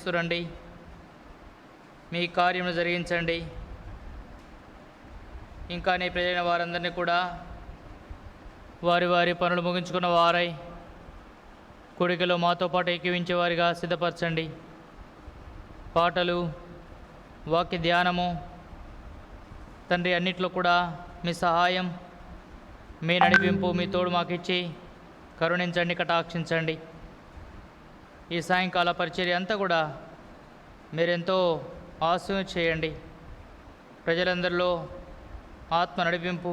చేస్తురండి. మీ కార్యమును జరిగించండి. ఇంకా నీ ప్రజలైన వారందరినీ కూడా వారి వారి పనులు ముగించుకున్న వారై కూడికలో మాతో పాటు ఏకీవించే వారిగా సిద్ధపరచండి. పాటలు, వాక్య ధ్యానము తండ్రి అన్నిట్లో కూడా మీ సహాయం, మీ నడిపింపు, మీ తోడు మాకిచ్చి కరుణించండి, కటాక్షించండి. ఈ సాయంకాల పరిచర్య అంతా కూడా మీరెంతో ఆశయం చేయండి. ప్రజలందరిలో ఆత్మ నడిపింపు,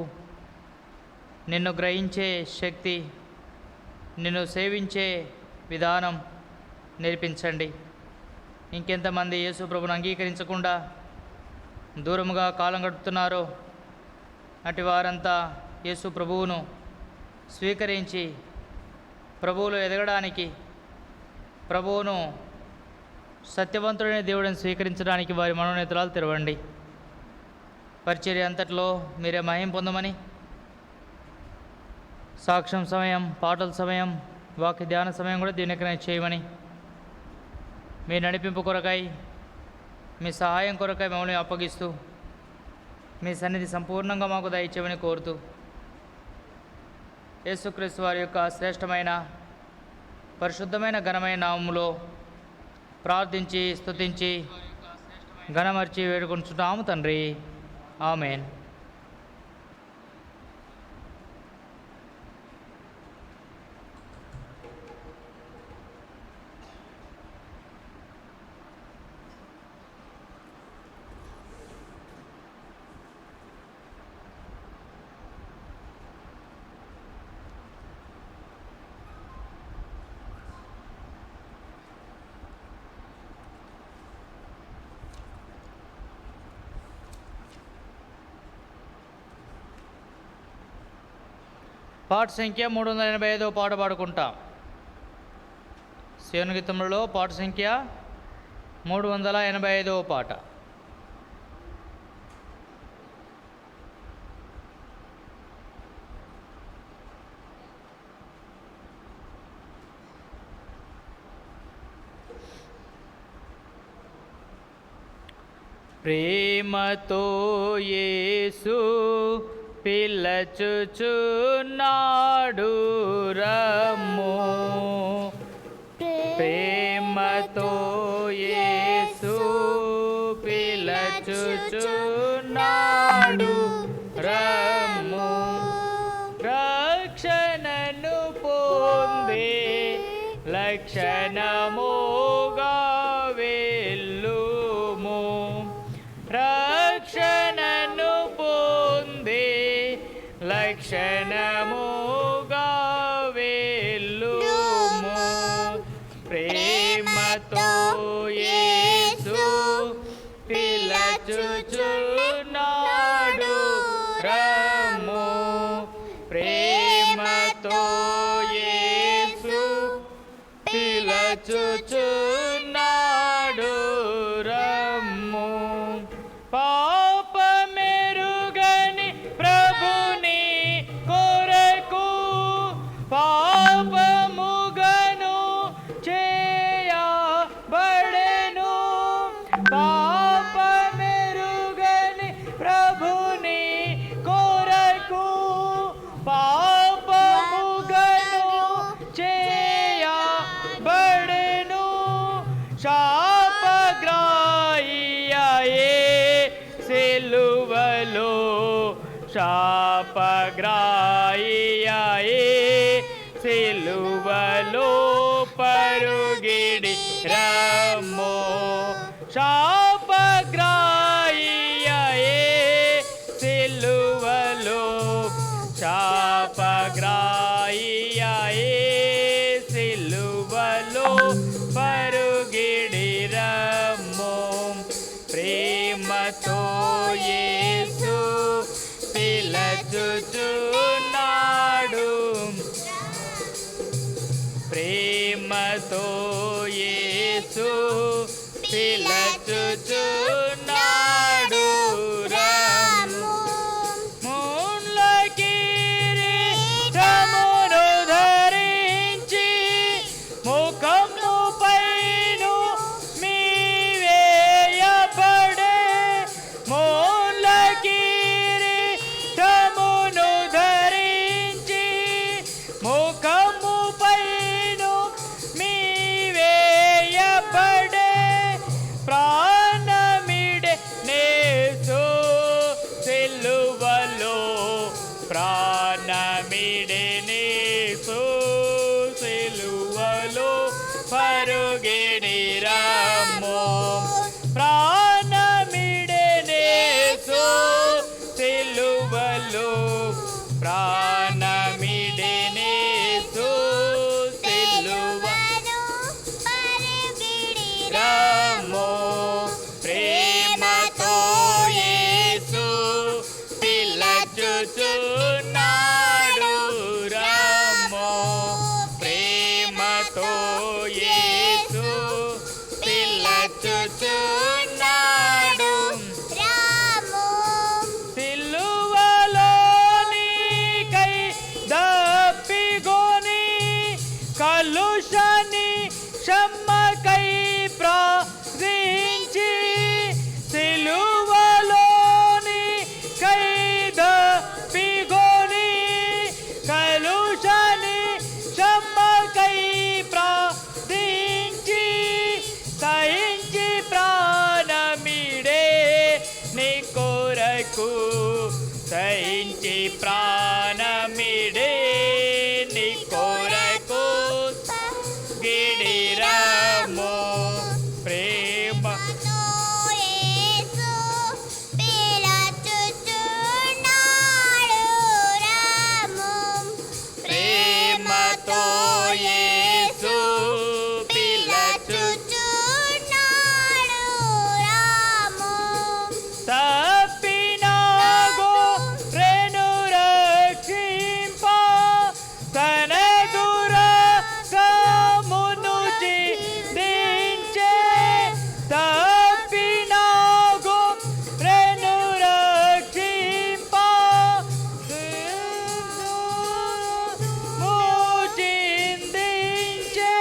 నిన్ను గ్రహించే శక్తి, నిన్ను సేవించే విధానం నేర్పించండి. ఇంకెంతమంది యేసు ప్రభువును అంగీకరించకుండా దూరముగా కాలం గడుపుతున్నారో అటు వారంతా యేసు ప్రభువును స్వీకరించి ప్రభువులో ఎదగడానికి, ప్రభువును సత్యవంతుడైన దేవుడిని స్వీకరించడానికి వారి మనోనేత్రాలు తెరవండి. పరిచర్య అంతట్లో మీరే మహిమ పొందమని, సాక్ష్యం సమయం, పాటల సమయం, వాక్య ధ్యాన సమయం కూడా దీనికనే చేయమని, మీ నడిపింపు కొరకై, మీ సహాయం కొరకై మమ్మల్ని అప్పగిస్తూ మీ సన్నిధి సంపూర్ణంగా మాకు దయచేయమని కోరుతూ యేసుక్రీస్తు వారి యొక్క శ్రేష్టమైన పరిశుద్ధమైన ఘనమైన నామములో ప్రార్థించి స్తుతించి ఘనమర్చి వేడుకొంచున్నాము తండ్రి. ఆమెన్. పాట సంఖ్య 385 పాట పాడుకుంటాం. శివన గీతములలో పాట సంఖ్య 385 పాట. ప్రేమతో యేసు పిలచుచున్నాడు రమ్ము, ప్రేమతో యేసు పిలచుచున్నాడు రమ్ము, రక్షణను పొందే లక్షణముగా వెళ్ళుము, రక్షణను పొందే లక్షణముగా వెళ్ళుము, ప్రేమతో యేసు పిలచుచున్నాడు రమ్ము, ప్రేమతో యేసు పిలచుచున్నాడు రమ్ము, పాపమెరుగని ప్రభుని కొరకు పాపముగను చేయబడెను, పాపమెరుగని ప్రభుని కొరకు పాపముగను చేయబడెను, శాపగ్రాహియే సిలువలో, శాపగ్రాహియే సిలువలో పరుగిడి రమ్ము, శాపగ్రాహియే సిలువలో, శాపగ్రాహియే సిలువలో పరుగిడి రమ్ము, ప్రేమతో యేసు పిలచుచున్నాడు, ప్రేమతో యేసు పిలచుచున్నాడు రమ్ము, ముళ్ళ కిరీటమును ధరించి ముఖముపైను మీ సహించి ప్రాణమిడే నీ కొరకు గిడిరము ప్రేమ ప్రేమతో యేసు పిలచుచున్నాడు తప్పిన గొర్రెను రక్షింప తన రక్తమును చిందించె తప్పిన గొర్రెను రక్షింప చిందించె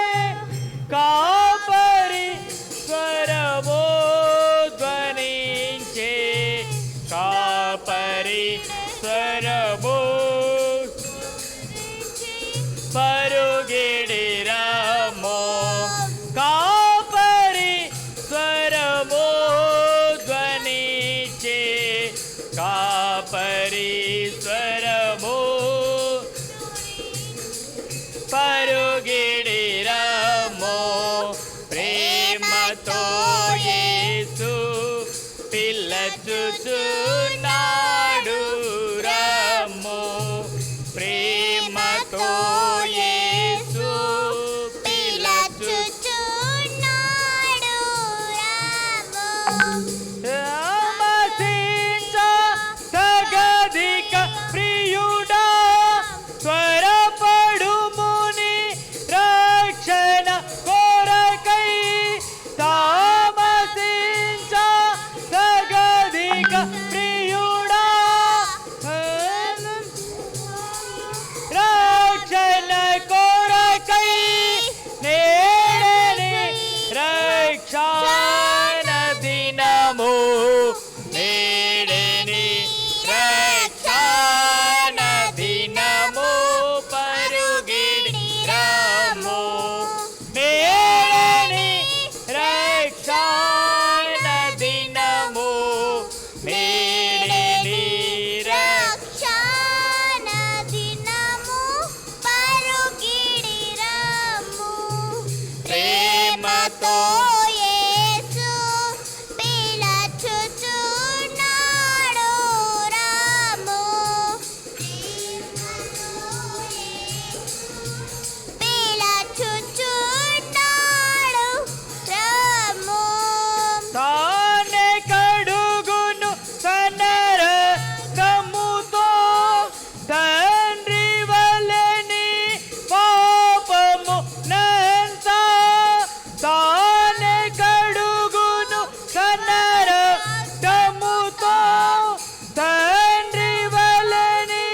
కాపరి స్వరము ధ్వనించే కాపరి స్వరము పరుగిడిరము కాపరి స్వరము ధ్వనించే కాపరి స్వరము పరుగిడిరము ప్రేమతో యేసు పిలచుచున్నాడు రమ్ము ప్రేమతో యేసు పిలచుచున్నాడు రామసించ సగదిక ప్రియుడా త్వరపడుముని రక్షణ కొరకై తామసించ సగదిక ప్రియుడా రక్షణ కొరకై నేడని రక్షణ దినము నేడని రక్షణ దినము పరుగిడిరము నేడని రక్షణ దినము నేడని రక్షణ దినము పరుగిడిరము ప్రేమతో యేసు పిలచుచున్నాడు రమ్ము పిలచుచున్నాడు రమ్ము తానే కడుగును తన రక్తముతో తండ్రి వలెని పాపము నంత తానే కడుగును తన రక్తముతో తండ్రి వలెని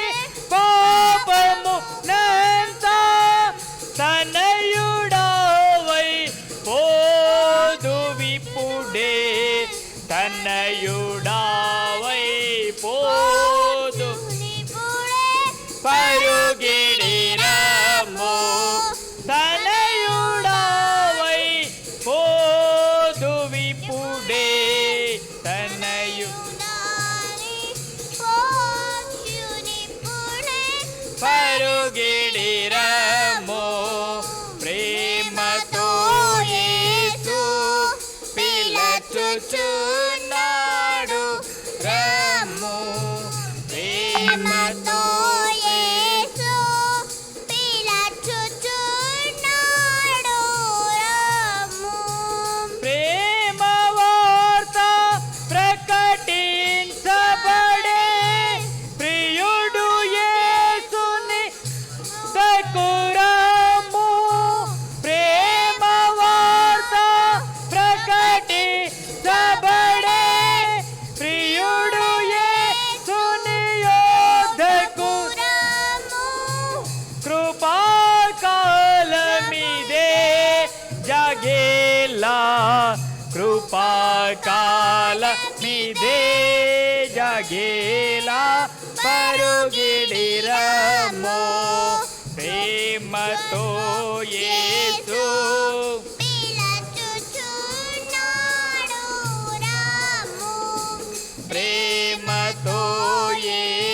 పాపము నంత తనయుడవై పోదు విపుడే తనయుడవై పోదు పరుగిడిరము తనయుడవై పోదు విపుడే తనయు పరుగిడిరము ప్రేమతో యేసు పిలచుచున్నాడు రమ్ము ప్రేమతో యేసు పిలచుచున్నాడు రమ్ము ప్రేమ వార్త ప్రకటించబడే ప్రియుడు యేసుని దక్కురము ప్రేమ వార్త ప్రకటించబడే ప్రియుడు యేసుని యొద్దకు కృపాకాలమిదే జగేలా కృపాకాలమిదే జగేలా పరుగిడిరము ప్రేమతో యేసు పిలచుచున్నాడు రమ్ము ప్రేమతో యేసు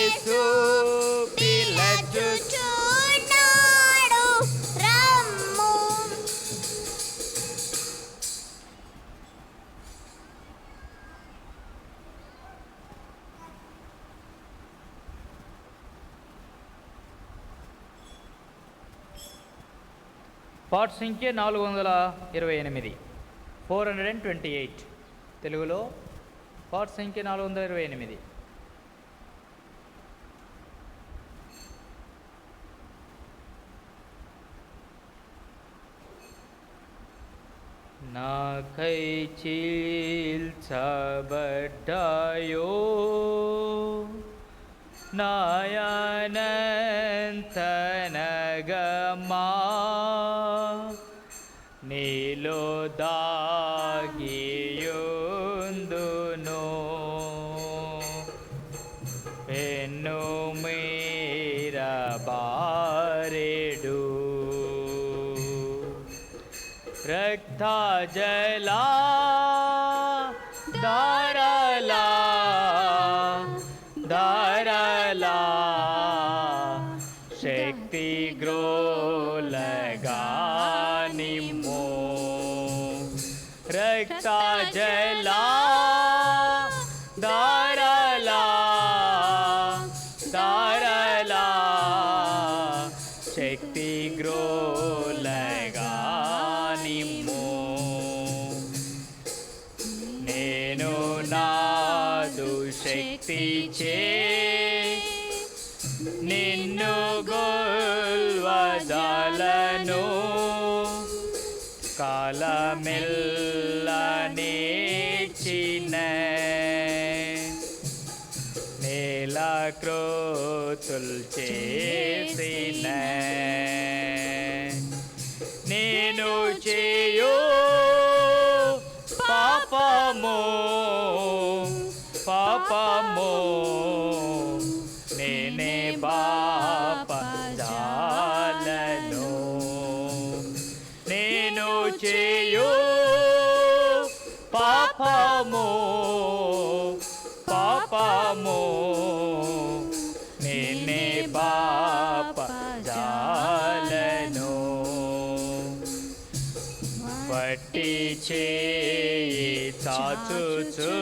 పార్ట్ సంఖ్య 428, 428. తెలుగులో పార్ట్ సంఖ్య 428. నాకై చీల్చబడ్డాయో నాయనంతనగమా నీలో దాగియుందును పెన్ను మీర బారెడు రక్త జలా దారలా దారలా శక్తి గ్రోలగానిమో రక్త జలా దారలా దారలా శక్తి గ్రోలగానిమో నేను నాదు శక్తి చే నిన్ను గొల్వజాలను కాలమెల్ల నేర్చిన నేల క్రోతుల్ చేసిన నేను చేయు పాపము పాపము నేనే బాప జాలను నేను చేయు పాపము పాపము నేనే బాప జాలను పట్టి చేయి చాచుచు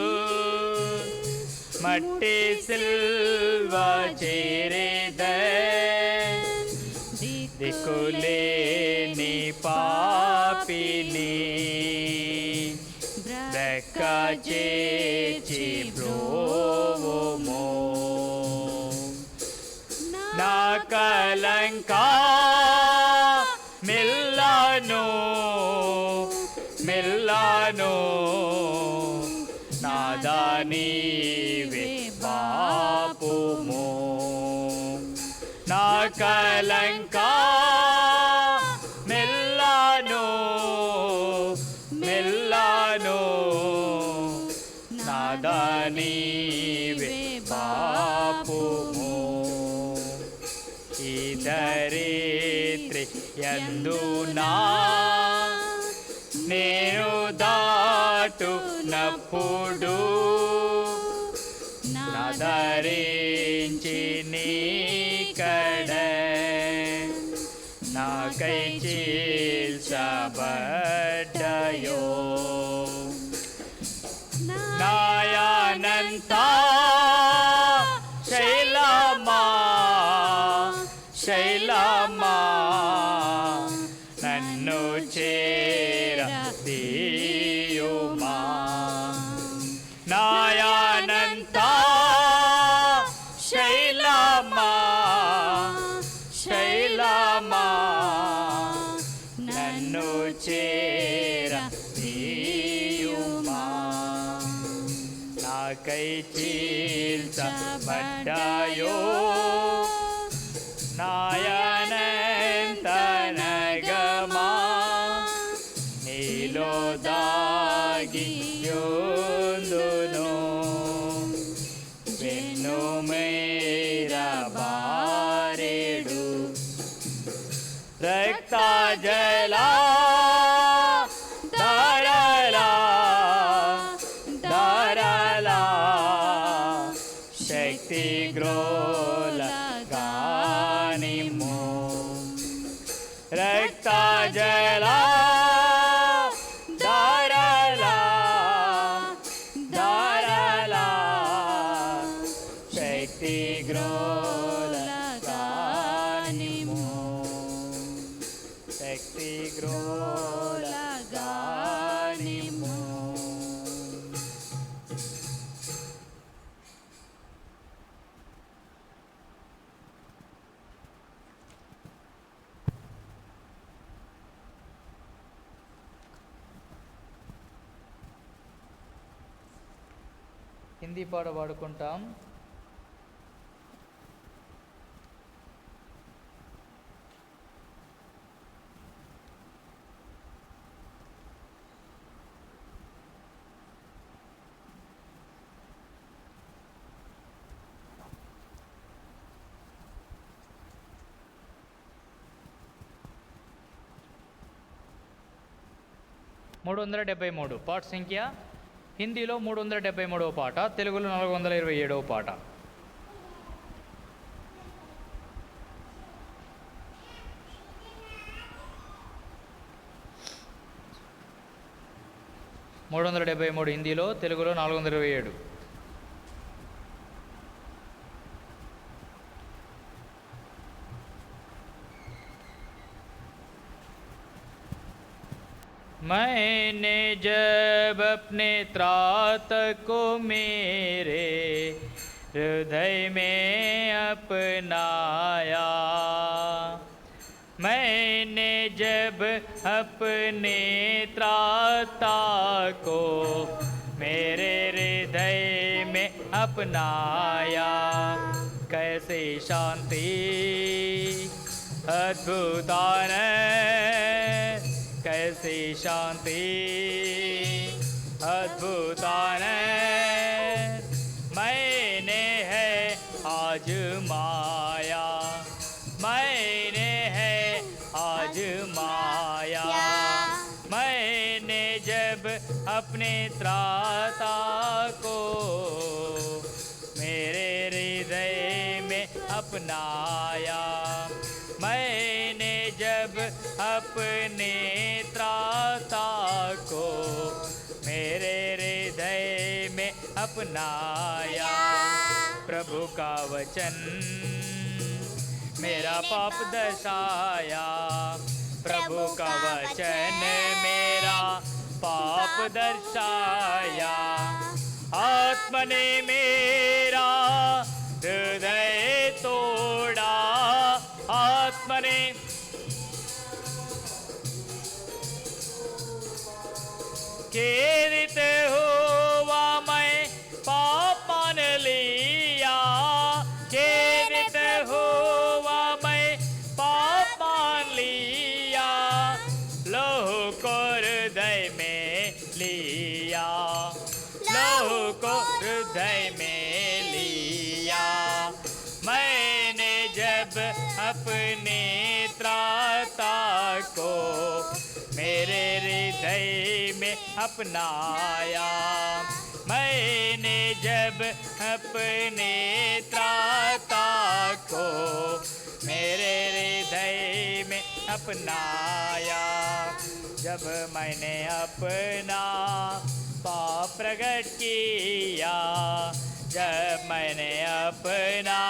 మట్టి సిల్వ చేరేద దిక్కులేని పాపిని బ్రక్క చేచి బ్రోవోమో నా కలంకా మిల్లాను మిల్లాను నాదానీవే బాపుమో నా కలంకా మెల్లాను మెల్లాను నాదానీవే బాపుమో ఈ దరిద్రి యందునా నేను దాటునప్పుడు నాదరించి నీకడ నాకై చీల్చబడ్డాయో నాయనంత శైలమా శైలమా నన్ను చేర దీయుమా నాయనంత శైలమా శైలమా నన్ను చేర దీయుమా నాకై చీల్చబడ్డాయో నాయనంతనగమా నీలో దాగియుందును వెన్ను మీర బారెడు రక్త జలా దారలా దారలా శక్తి గ్రోలగానిమో రక్త జలా దారలా హిందీ పాట పాడుకుంటాం. మూడు 373 పాట సంఖ్య హిందీలో 373వ పాట, తెలుగులో 427వ పాట. మూడు 373 హిందీలో, తెలుగులో 427. मैंने जब अपने त्रात को मेरे हृदय में अपनाया, मैंने जब अपने त्राता को मेरे हृदय में अपनाया, कैसी शांति अद्भुत आनंद, कैसी शांति अद्भुत आनंद मैंने है आजमाया, मैंने है आजमाया, मैंने जब अपने त्राता को मेरे हृदय में अपनाया, मैंने जब अपने त्राता को मेरे हृदय में अपनाया, प्रभु का वचन मेरा पाप दर्शाया, प्रभु का वचन मेरा पाप दर्शाया, आत्मा ने मेरा हृदय तोड़ा, आत्मा ने खेदित हुआ मैं पाप मान लिया, खेदित हुआ मैं पाप मान लिया, लहू को हृदय में लिया, लहू को हृदय में लिया, मैंने जब अपने त्राता को मेरे हृदय में अपनाया, मैंने जब अपने त्राता को मेरे हृदय में अपनाया, जब मैंने अपना पाप प्रकट किया, जब मैंने अपना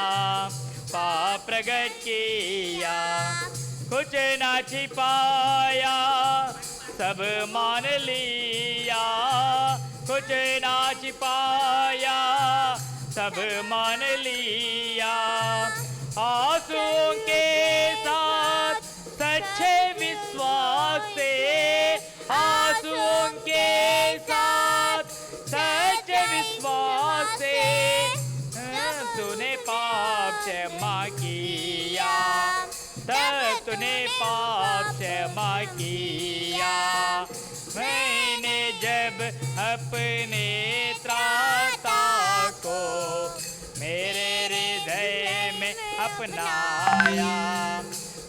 पाप प्रकट किया, कुछ ना छिपाया सब मान लिया, कुछ ना छिपाया सब मान लिया, आंसुओं के साथ सच्चे विश्वास से, आंसुओं के साथ सच्चे विश्वास से तूने पाप क्षमा किया, तब तूने पाप क्षमा किया, मैंने जब अपने त्राता को मेरे हृदय में अपनाया,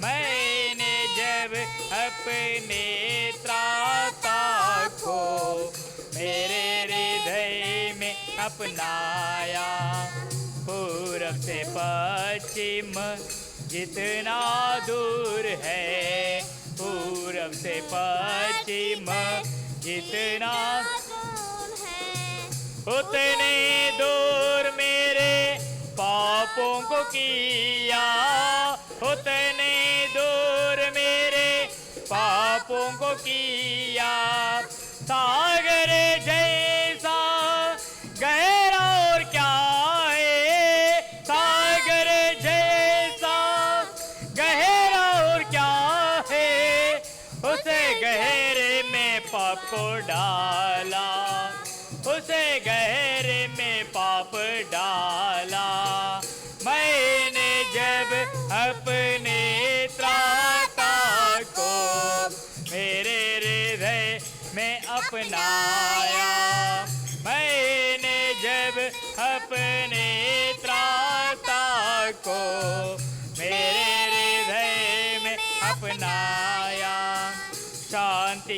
मैंने जब अपने त्राता को मेरे हृदय में अपनाया, पूरब से पश्चिम जितना दूर है, पूरब से पश्चिम जितना उतने दूर मेरे पापों को किया, उतने दूर मेरे पापों को किया, सागर जैसा गहरा और क्या है, सागर जैसा गहरा और क्या है, उसे गहरे में पाप को डाला, उसे गहरे में पाप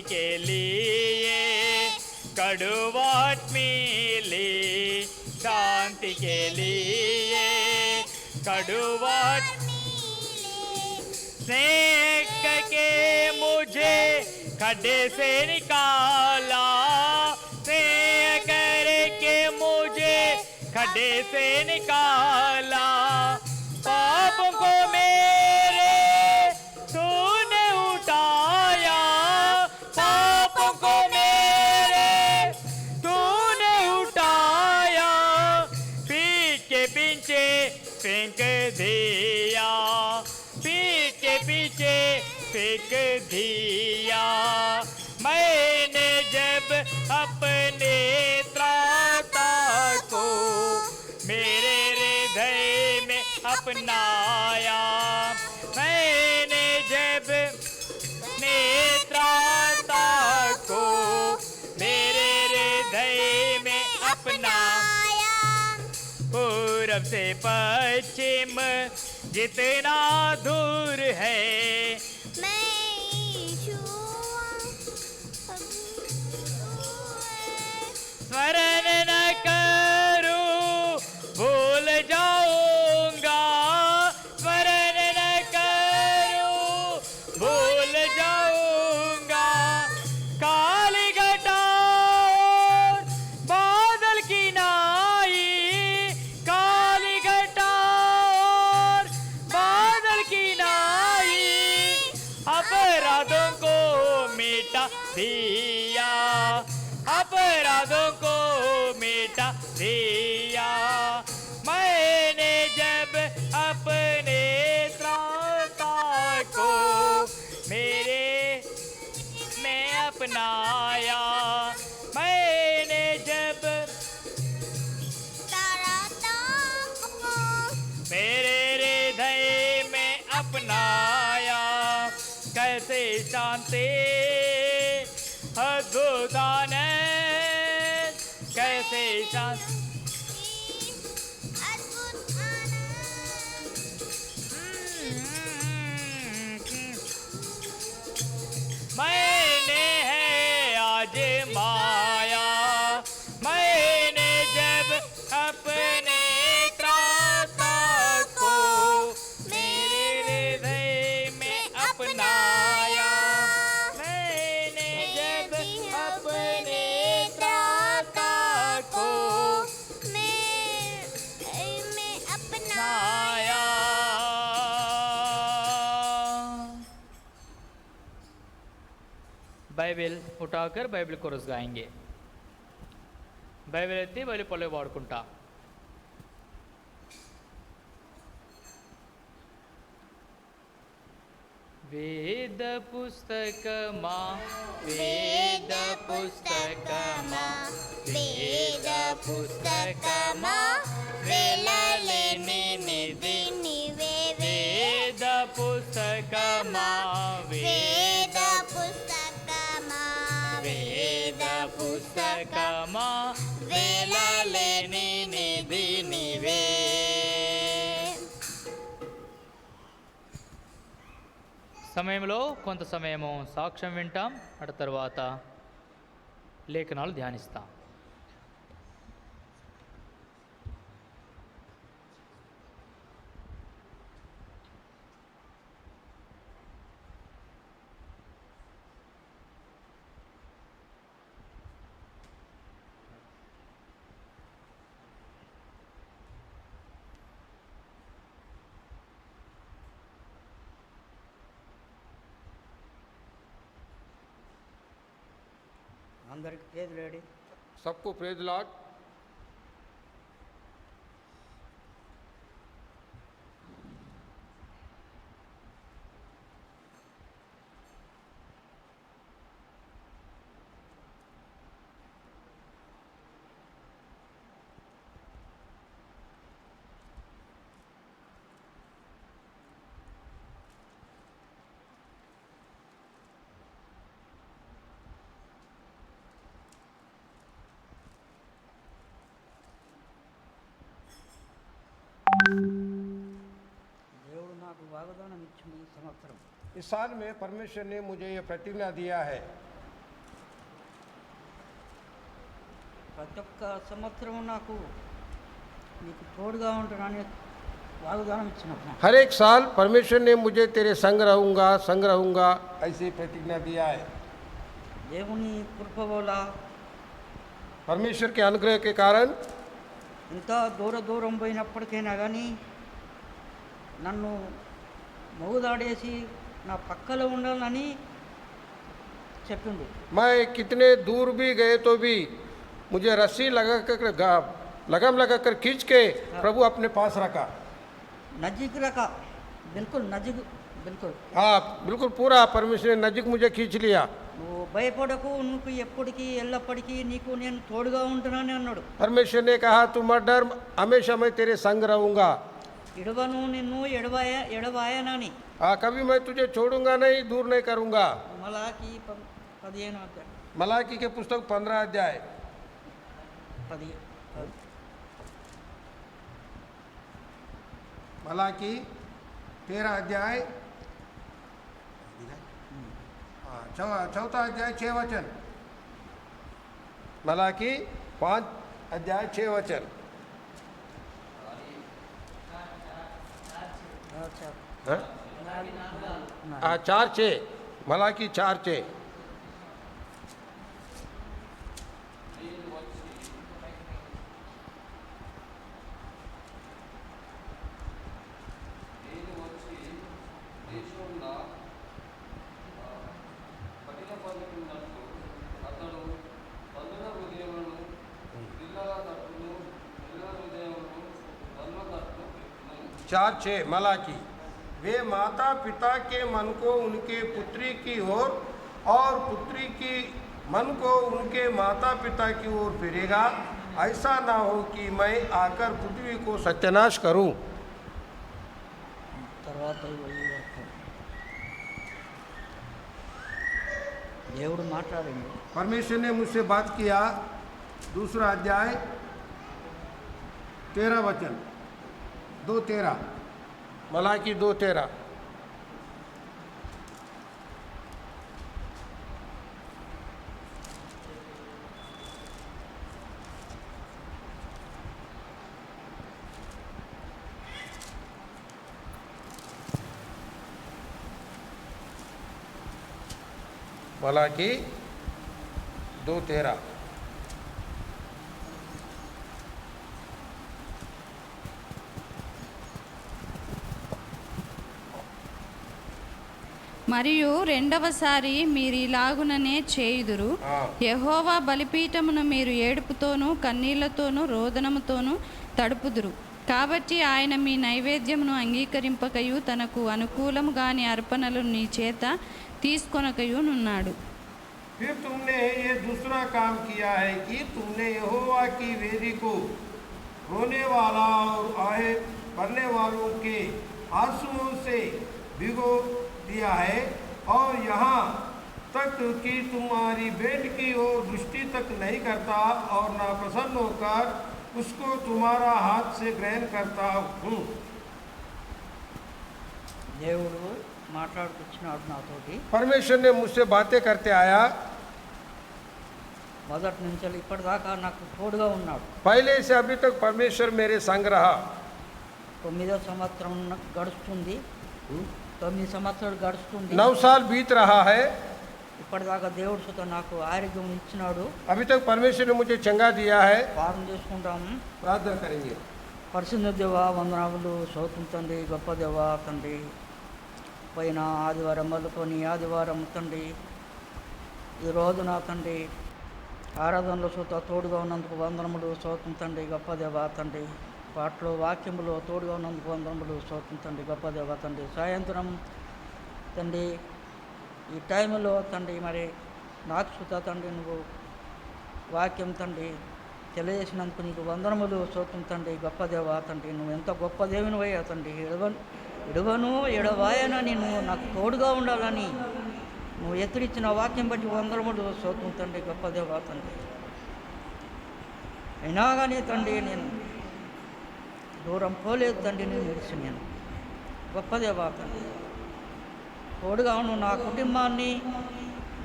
के लिए कड़वाहट मिली, शांति के लिए कड़वाहट स्नेह करके मुझे खड्डे से निकाला, स्नेह करके मुझे खड्डे से निकाला। पापों को मेरे तूने उठाया, पापों को मेरे तूने उठाया, पीठ के पीछे फेंक दिया, पीठ के पीछे फेंक दिया। मैंने जब अपने त्राता को मेरे हृदय में अपनाया, मैंने जब त्राता को मेरे हृदय में अपनाया, पूरब से पश्चिम जितना दूर है, स्मरण न करूं भूल जाऊंगा, स्मरण न करूं भूल जाऊंगा। काली घटा और बादल की नाई, काली घटा और बादल की नाई, अपराधों को मिटा दिया, अपराधों को मिटा दिया। मैंने जब अपने त्राता को मेरे में अपनाया, मैंने जब मेरे हृदय में अपनाया, कैसे शांति अद्भुत आनंद, कैसे शांति मैंने है आज माया, मैंने जब अपने त्राता को मेरे हृदय में अपनाया, मैंने जब अपने त्राता को मैं अपनाया। బైబిల్ ఉటాకర్ బైబిల్ కొరస్ గాయింగే, బైబిల్ ఎత్తి బైబిల్ పొలే వాడుకుంటా। వేద పుస్తకమా వేద పుస్తకమా వేద పుస్తకమా వేలలేని నిధి నీవే, వేద పుస్తకమా వేద పుస్తకమా వేద పుస్తకమా వేలలేని నిధి నీవే। సమయంలో కొంత సమయము సాక్ష్యం వింటాం, అటు తర్వాత లేఖనాలు ధ్యానిస్తాం। అందరికి ప్రేజ్ లేడీ, सबको प्रेज लॉर्ड। దేవుడు నాకు వాగ్దానం ఇచ్చిన ఈ సంవత్సరం इस साल में परमेश्वर ने मुझे ये प्रतिज्ञा दिया है, ప్రతి ఒక్క సంవత్సరం నాకు నీకు తోడుగా ఉంటానని వాగ్దానం ఇచ్చినప్పుడు हर एक साल परमेश्वर ने मुझे तेरे संग रहूंगा ऐसी प्रतिज्ञा दिया है। దేవుని కృప వల్ల परमेश्वर के अनुग्रह के कारण ఎంత దూరం పోయినప్పటికైనా కానీ నన్ను మోగుదాడేసి నా పక్కలో ఉండాలని చెప్పిండు. मैं कितने दूर भी गए तो भी मुझे रस्सी लगाम लगाकर खींच के प्रभु अपने पास रखा। नजीक रखा, बिल्कुल नजीक, बिल्कुल। हाँ बिल्कुल पूरा परमेश्वर ने नजीक मुझे खींच लिया। నువ్వు భయపడకు, నువ్వు ఎప్పటికీ ఎల్లప్పటికీ నీకు నేను తోడుగా ఉంటానని అన్నాడు. परमेश्वर ने कहा तुम मत डर, हमेशा मैं तेरे संग रहूंगा। ఇడవను నిన్ను ఎడవాయనని. हाँ कभी मैं तुझे छोड़ूंगा नहीं, दूर नहीं करूंगा। మలాకి 15 అధ్యాయం. मलाकी के पुस्तक 15 अध्याय 10. मलाकी 13 अध्याय 4 अध्याय 6 वचन। मलाकी 5 अध्याय 6 वचन। हाँ? 4:6 मलाकी 4:6। चार छः मलाकी, वे माता पिता के मन को उनके पुत्री की ओर और पुत्री की मन को उनके माता पिता की ओर फिरेगा, ऐसा ना हो कि मैं आकर पृथ्वी को सत्यानाश करूं। తర్వాత దేవుడు మాట్లాడింది. परमेश्वर ने मुझसे बात किया। दूसरा अध्याय 13 वचन 2:13 मलाकी 2:13। मलाकी 2:13। మరియు రెండవసారి మీరు ఇలాగుననే చేయుదురు. యెహోవా బలిపీఠమును మీరు ఏడుపుతోనూ కన్నీళ్లతోనూ రోదనముతోనూ తడుపుదురు. కాబట్టి ఆయన మీ నైవేద్యమును అంగీకరింపకయు తనకు అనుకూలము గాని అర్పణలు నీ చేత తీసుకొనకయు నున్నాడు. फिर तुमने ये दूसरा काम किया है कि तुमने यहोवा की वेदी को रोने वाला और आहे भरने वालों के आंसुओं से भिगो दिया है, और यहाँ तक कि तुम्हारी भेंट की ओर दृष्टि तक नहीं करता और ना प्रसन्न होकर उसको तुम्हारा हाथ से ग्रहण करता हूँ। దేవుడు మాట్లాడుతున్నాడు నాతోటి. परमेश्वर ने मुझसे बातें करते आया। మొదటి నుంచి ఇప్పటిదాకా నాకు తోడుగా ఉన్నాడు. पहले से अभी तक परमेश्वर मेरे संग रहा। 9వ సంవత్సరం గడుస్తుంది. 9 సంవత్సరాలు గడుస్తుంది. 9 साल बीत रहा है। ఇప్పటిదాకా దేవుడు సుత నాకు ఆరోగ్యం ఇచ్చినాడు. अभी तक परमेश्वर ने मुझे चंगा दिया है। ప్రార్థన చేసుకుంటాము, प्रार्थना करेंगे। పరిశుద్ధ దేవా వందనాలు, స్తోత్రం తండ్రి, గొప్ప దేవా తండ్రి. పోయిన ఆదివారం మొదలుకొని ఆదివారం తండ్రి ఈ రోజు నా తండ్రి ఆరాధనలో సుత తోడుగా ఉన్నందుకు వందనములు, స్తోత్రం తండ్రి, గొప్ప దేవా తండ్రి. పాటలో వాక్యములో తోడుగా ఉన్నందుకు వందనములు, స్తోత్రం తండ్రి, గొప్ప దేవా తండ్రి. సాయంత్రం తండ్రి ఈ టైంలో తండ్రి మరి నాకు సుత తండ్రి నువ్వు వాక్యం తండ్రి తెలియజేసినందుకు నీకు వందనములు, స్తోత్రం తండ్రి, గొప్ప దేవా తండ్రి. నువ్వు ఎంత గొప్ప దేవునివయ్యా తండ్రి. ఎడవను ఎడవాయనని నువ్వు నాకు తోడుగా ఉండాలని నువ్వు ఎత్తుడిచ్చిన వాక్యం బట్టి వందనములు, స్తోత్రం తండ్రి, గొప్ప దేవా తండ్రి. అయినా కానీ తండ్రి నేను దూరం పోలేదు తండ్రి, నేను విడిచి నేను గొప్ప దేవా తండ్రి. తోడుగా ఉండు నా కుటుంబాన్ని,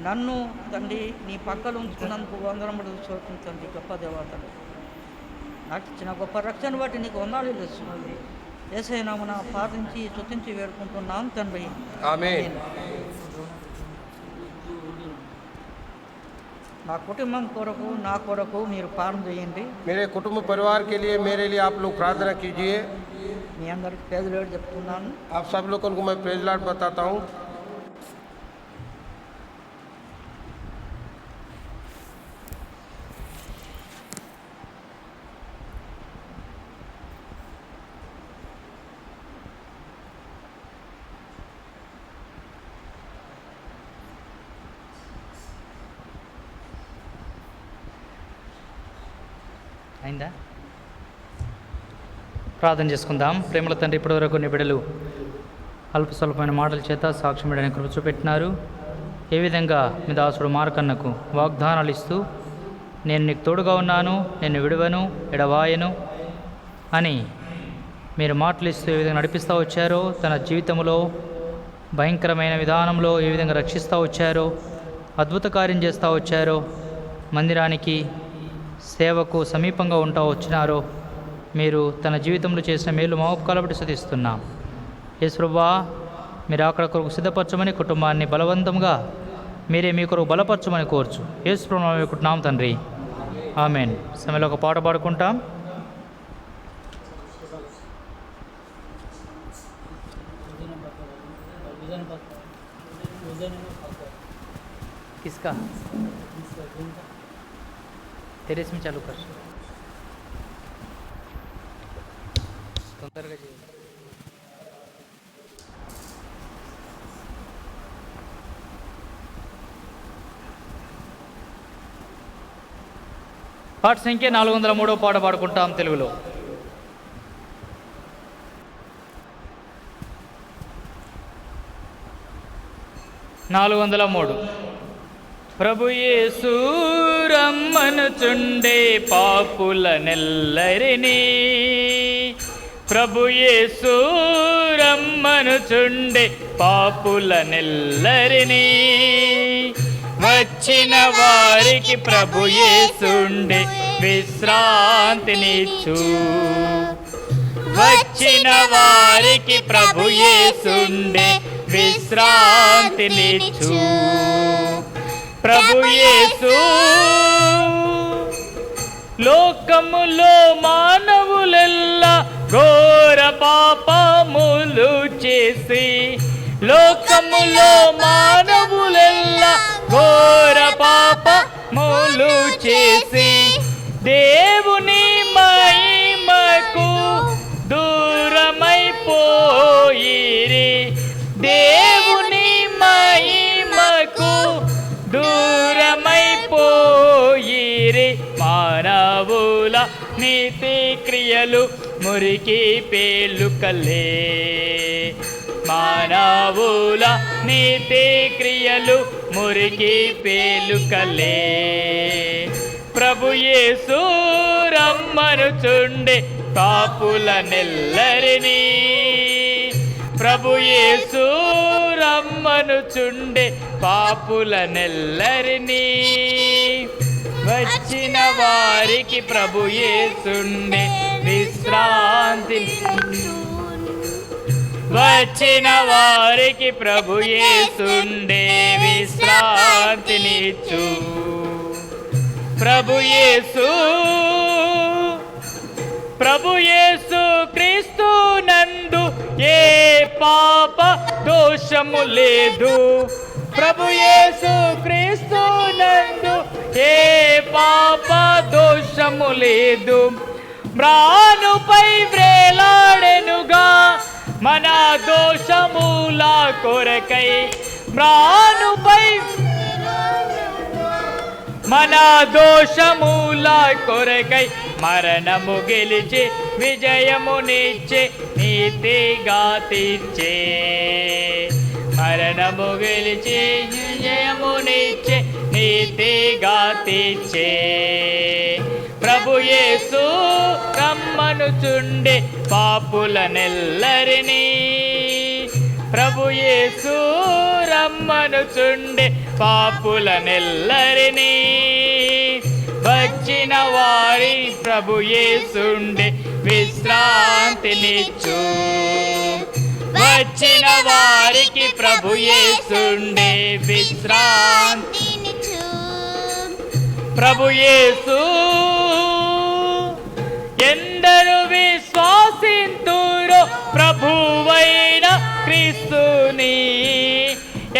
నన్ను తండ్రి నీ పక్కన ఉంచుకున్నందుకు వందనములు స్తోత్రం తండ్రి. గొప్ప దేవా తండ్రి, నాకు ఇచ్చిన గొప్ప రక్షణ బట్టి నీకు వందనాలు తెలుస్తున్నాను. యేసయ్య నామమున ప్రార్థించి స్తుతించి వేడుకుంటున్నాను తండ్రి. ఆమేన్. నా కుటుంబం కొరకు నా కొరకు మీరు ప్రార్థన చేయండి. मेरे कुटुंब परिवार के लिए मेरे लिए आप लोग प्रार्थना कीजिए. మీ అందరికి పేదలేడు చెప్తున్నాను. आप सब लोगों को मैं प्रेज लॉर्ड बताता हूँ. అయిందా? ప్రార్థన చేసుకుందాం. ప్రేమల తండ్రి, ఇప్పటివరకు నీ బిడ్డలు అల్ప స్వల్పమైన మాటల చేత సాక్ష్యం ఇవ్వడానికి కృప చూపెట్టినారు. ఏ విధంగా మీ దాసుడు మార్కన్నకు వాగ్దానాలు ఇస్తూ నేను నీకు తోడుగా ఉన్నాను, నేను విడువను, ఎడవాయను అని మీరు మాటలు ఇస్తూ ఏ విధంగా నడిపిస్తూ వచ్చారో, తన జీవితంలో భయంకరమైన విధానంలో ఏ విధంగా రక్షిస్తూ వచ్చారో, అద్భుత కార్యం చేస్తూ వచ్చారో, మందిరానికి సేవకు సమీపంగా ఉంటా వచ్చినారో, మీరు తన జీవితంలో చేసిన మేలు మా ఉపకాలబట్టి స్తుతిస్తున్నాం. యేసు ప్రభువా, మీరు అక్కడ కొరకు సిద్ధపరచమని, కుటుంబాన్ని బలవంతంగా మీరే మీ కొరకు బలపరచమని కోర్చు. యేసు ప్రభువు వేడుకుంటున్నాం తండ్రి. ఆమేన్. సమయంలో ఒక పాట పాడుకుంటాం. किसका? तेरे इसमें चालू कर. తొందరగా చేయి. పాట సంఖ్య 403 పాట పాడుకుంటాం తెలుగులో. ప్రభు యేసు రమ్మనుచుండే పాపులనెల్లరినీ, ప్రభు యేసు రమ్మనుచుండే పాపులనెల్లరినీ, వచ్చిన వారికి ప్రభు యేసుండే విశ్రాంతినిచ్చు, వచ్చిన వారికి ప్రభు యేసుండే విశ్రాంతినిచ్చు. ప్రభు యేసు లోకములో మానవులెల్లా ఘోర పాపములు చేసి, లోకములో మానవులెల్లా ఘోర పాపములు చేసి, దేవుని మహిమకు దూరమైపోయిరి, దేవుని మహిమకు దూరమైపోయిరి. మానవుల నీతి క్రియలు మురికి పేలుకలే, మానవుల నీతి క్రియలు మురికి పేలుకలే. ప్రభు యేసు రమ్మనుచుండే పాపులనెల్లరినీ, ప్రభు యేసు రమ్మనుచుండే పాపులనెల్లరినీ, వచ్చిన వారికి ప్రభు యేసుండే విశ్రాంతి, వచ్చిన వారికి ప్రభు యేసుండే విశ్రాంతినిచ్చు. ప్రభు యేసు, ప్రభు యేసు క్రీస్తు నందు ఏ పాప దోషము లేదు, ప్రభు యేసు క్రీస్తు నందు ఏ పాప దోషము లేదు. మ్రానుపై వ్రేలాడెనుగా మన దోషముల కొరకై, మ్రానుపై మన దోషముల కొరకై మరణము గెలిచి విజయమునిచ్చే నీతిగా తీర్చే, మరణము గెలిచి విజయమునిచ్చే నీతిగా తీర్చే. ప్రభు యేసు రమ్మనుచుండే పాపులనెల్లరినీ, ప్రభు యేసు రమ్మనుచుండే పాపులనెల్లరినీ వచ్చిన వారి ప్రభు యేసుండే విశ్రాంతినిచ్చు. వచ్చిన వారికి ప్రభు యేసుండే విశ్రాంతి. ప్రభు యేసు ఎందరు విశ్వాసింతురో ప్రభువైన క్రీస్తుని.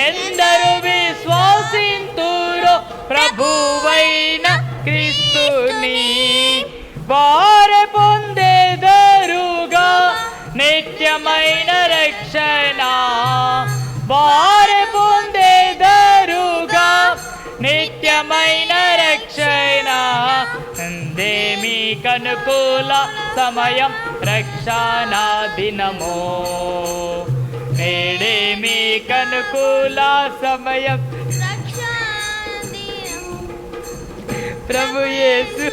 ఎందరు విశ్వాసింతురో ప్రభువైన క్రీస్తుని. వారే పొందెదరుగా నిత్యమైన రక్షణ. వారే పొందెదరుగా నిత్యమైన రక్షణ. అందేమి కనుకూల సమయం రక్షణ దినమో. నేడేమి కనుకూల సమయం ప్రభు యేసు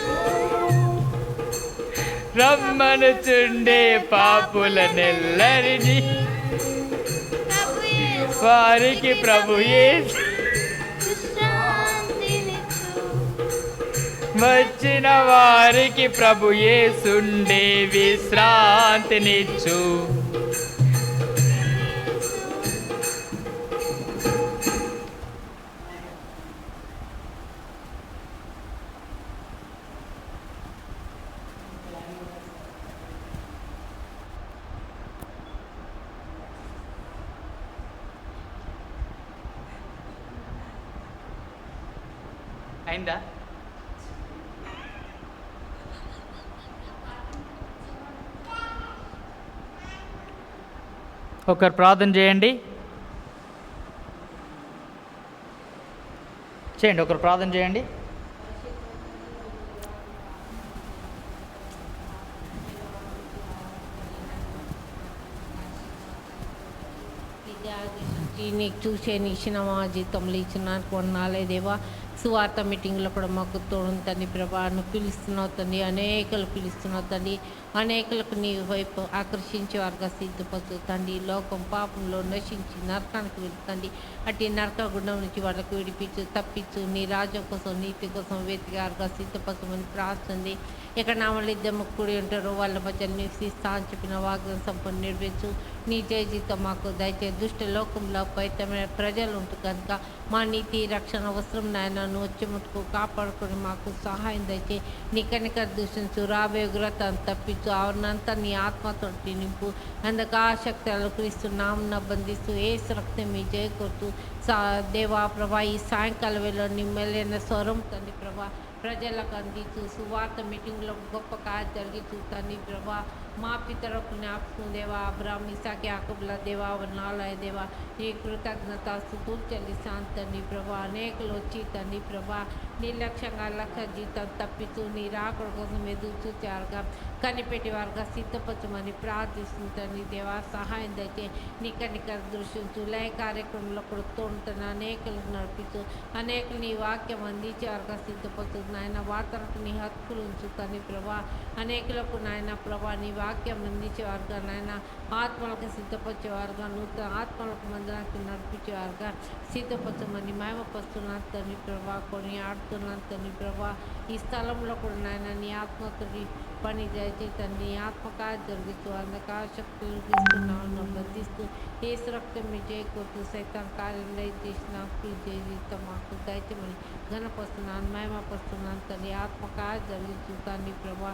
రమ్మనుచుండే పాపులనెల్లరినీ వారికి ప్రభు యేసు వచ్చిన వారికి ప్రభు యేసుండే విశ్రాంతినిచ్చు. అయిందా? ఒకరు ప్రార్థన చేయండి. ఒకరు ప్రార్థన చేయండి. నీకు చూసే ఇచ్చిన మా జీతంలో ఇచ్చిన కొన్నాళ్ళే దేవా. సువార్త మీటింగ్లో కూడా మాకు తోడు తండ్రి ప్రభా. నువ్వు పిలుస్తున్నావు తండ్రి, అనేకలు పిలుస్తున్నావు తండ్రి. అనేకులకు నీ వైపు ఆకర్షించే వారుగా సిద్ధపడుతూ తండ్రి. లోకం పాపంలో నశించి నరకానికి వెళ్తుంది. అటు నరక గుండం నుంచి వాళ్ళకు విడిపించు, తప్పించు. నీ రాజ్యం కోసం, నీతి కోసం వెతికారుగా సిద్ధపరచమని ప్రార్థింది. ఎక్కడ నా వాళ్ళు ఇద్దరు కూడి ఉంటారో వాళ్ళ మధ్య నివసిస్తా అని చెప్పిన వాగ్దానం సంపూర్ణ నెరవేర్చు. నీ జయ జీతం మాకు దయచేసి. దుష్ట లోకంలో పైతమైన ప్రజలు ఉంటుంది కనుక మా నీతి రక్షణ అవసరం నాయన. నువ్వు వచ్చి ముట్టుకు కాపాడుకొని మాకు సహాయం దయచేసి. నీ కనికర దూషించు, రాబోయే ఉగ్రతను తప్పించు. ఆవరణంతా నీ ఆత్మతో నింపు. అందుకు ఆసక్తులు క్రీస్తు నామమున బంధిస్తూ ఏసు రక్తం మీ జయ కొడుతూ దేవా ప్రభా. ఈ సాయంకాల వేళ నీ మెల్లైన స్వరం తండ్రి ప్రభా ప్రజలకు అందించు. సువార్త మీటింగ్లో గొప్ప కార్యం జరిగించు తండ్రి ప్రభా. మా పితరులకు జ్ఞాపకం దేవా. అబ్రాహాము ఇస్సాకు యాకోబుల దేవా నాలయ దేవా. నీ కృతజ్ఞత స్తుతులు చెల్లిస్తాను తండ్రి ప్రభా. అనేకులు వచ్చి తండ్రి ప్రభా నిర్లక్ష్యంగా లక్ష జీతం తప్పిస్తూ నీ రాకడ కోసం ఎదురు చూచారుగా కనిపెట్టి వారుగా సిద్ధపరచమని ప్రార్థిస్తుంది తండ్రి దేవా. సహాయం దయచే. నీ కనికర దృష్టించు. లయ కార్యక్రమంలో కూడా తోడుతున్న అనేకులకు నడిపించు. అనేకులు నీ వాక్యం అందించే వారుగా సిద్ధపడుతుంది నాయన. వార్తలకు నీ హక్కులు ఉంచు తండ్రి ప్రభా. అనేకులకు నాయన ప్రభా నీ వాక్యం అందించేవారుగా నాయన. ఆత్మలకు సిద్ధపరిచేవారుగా, నూతన ఆత్మలకు మందిరానికి నడిపించేవారుగా సిద్ధపరచమని మహిమపరుస్తున్నాను తండ్రి ప్రభా. కొని ఆడుతున్నాను తండ్రి ప్రభా. ఈ స్థలంలో కూడా నాయన నీ ఆత్మతోటి పని దయచేతండి. నీ ఆత్మకార్యం జరిగిస్తూ అంధకార శక్తులు తీసుకున్నాను బంధిస్తూ ఏసు రక్తం మీ చేయకూడదు. సైతం కార్యం దయచేసిన జీవితం మాకు దయచేమని ఘనపరుస్తున్నాను, మహిమపరుస్తున్నాను తండ్రి. ఆత్మకార్యం జరిగిస్తూ తండ్రి ప్రభా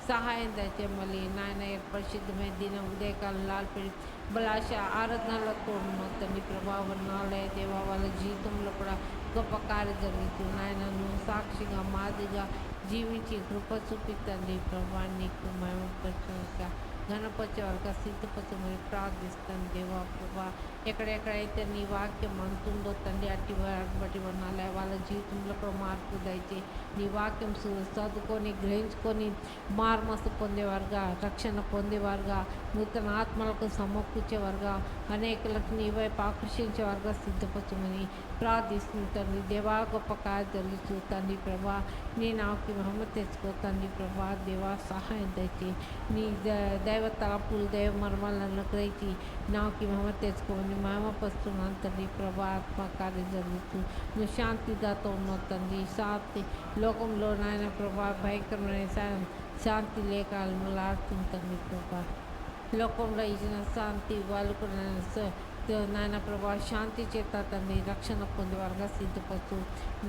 సహాయం దయచేయమని నాయన. పరిశుద్ధమైన దినం ఉదయకాలం లాల్పడి బలాశ ఆరాధనలతో తండ్రి ప్రభావం నాలయ దేవా. వాళ్ళ జీవితంలో కూడా గొప్ప కార్యం జరుగుతూ నాయన నువ్వు సాక్షిగా మాదిగా జీవించి కృప చూపితండి ప్రభా. నీకు మహిమపరచుగా ఘనపరిచే వాళ్ళకి సిద్ధపరచమని ప్రార్థిస్తాను దేవా ప్రభా. ఎక్కడెక్కడైతే నీ వాక్యం అంటుందో తండ్రి అట్టి బట్టి ఉన్నాలే వాళ్ళ జీవితంలో కూడా మార్పు దయచే. నీ వాక్యం చదువుకొని గ్రహించుకొని మార్మసు పొందేవారుగా, రక్షణ పొందేవారుగా, నూతన ఆత్మలకు సమకూర్చేవారుగా, అనేకులకు నీ వైపు ఆకర్షించేవారుగా సిద్ధపరచమని ప్రార్థిస్తుంది తండ్రి దేవా. గొప్ప కార్యం జరిగిస్తూ తండ్రి ప్రభా నీ నాకు మహిమ తెచ్చుకో తండ్రి ప్రభా దేవా. సహాయం దయచే. నీ దైవ దైవ తలపులు దైవ మర్మాలను అనుగ్రహించి నాకు మహిమ తెచ్చుకోమని మహిమపరుస్తున్నాను తండ్రి. ప్రభా ఆత్మ కార్యం జరుగుతూ నువ్వు శాంతిదాత ఉన్నావు తండ్రి. శాంతి లోకంలో నాయన ప్రభా భయంకరమైన శాంతి లేక అలమలాడుతుంటుంది ప్రభా. లోకంలో ఇచ్చిన శాంతి వాళ్ళు కూడా నాయన ప్రభా శాంతి చేత తండ్రి రక్షణ పొందేవారుగా సిద్ధపడుతూ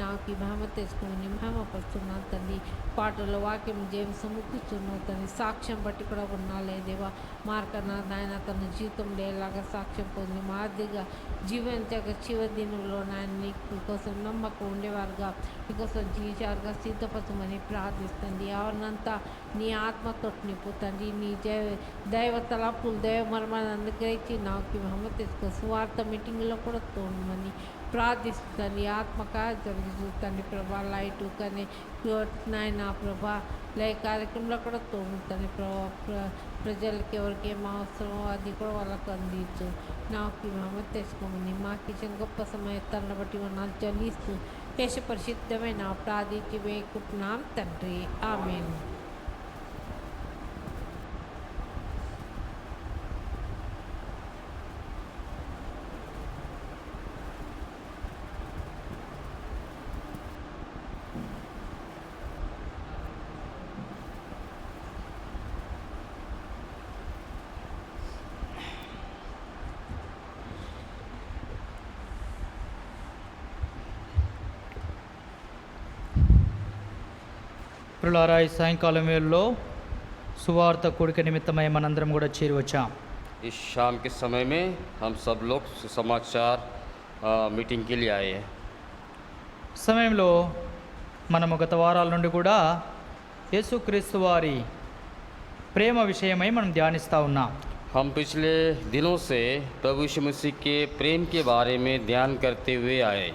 నాకు ఈ మహిమ తెచ్చుకుని మహిమపరుస్తున్నాను తండ్రి. పాటల్లో వాక్యం జయం సమకూర్చున్నావు తండ్రి. సాక్ష్యం బట్టి కూడా ఉన్నాలే దేవా. మార్కన్న నాయన తన జీవితంలో ఎలాగా సాక్ష్యం పొంది మాదిరిగా జీవించక చివరి దినంలో నాయన నీ కోసం నమ్మకం ఉండేవారుగా నీకోసం జీవించారుగా సిద్ధపరచమని ప్రార్థిస్తుంది. ఎవరినంతా నీ ఆత్మతో నింపు తండ్రి. నీ దైవ తలపులు దైవ మర్మాన్ని అనుగ్రహించి నాకు మహిమ తెచ్చుకో. సువార్త మీటింగ్లో కూడా తోడమని ప్రార్థిస్తుంది. ఆత్మకార్యం జరుగుతుంది ప్రభా. లైటు కానీ నాయన ప్రభా లైక్ కార్యక్రమంలో కూడా తోడుతుంది ప్రభా. ప్రజలకి ఎవరికి ఏం అవసరమో అది కూడా వాళ్ళకు అందించు. నాకు మహిమ తెచ్చుకోమని మాకు ఇచ్చిన గొప్ప సమయత్తాన్ని బట్టి నాకు జలిస్తూ కేశ పరిశుద్ధమైన ప్రార్థించి వేడుకుంటున్నాం తండ్రి. ఆమేన్. ప్రియులారా, ఈ సాయంకాలం వేళలో సువార్త కూడిక నిమిత్తమై మనందరం కూడా చేరి వచ్చాం. इस शाम के समय में हम सब लोग सुसमाचार मीटिंग के लिए आए हैं। సమయంలో మనము గత వారాల నుండి కూడా యేసుక్రీస్తు వారి ప్రేమ విషయమై మనం ధ్యానిస్తూ ఉన్నాం. हम पिछले दिनों से प्रभु यीशु मसीह के प्रेम के बारे में ध्यान करते हुए आए।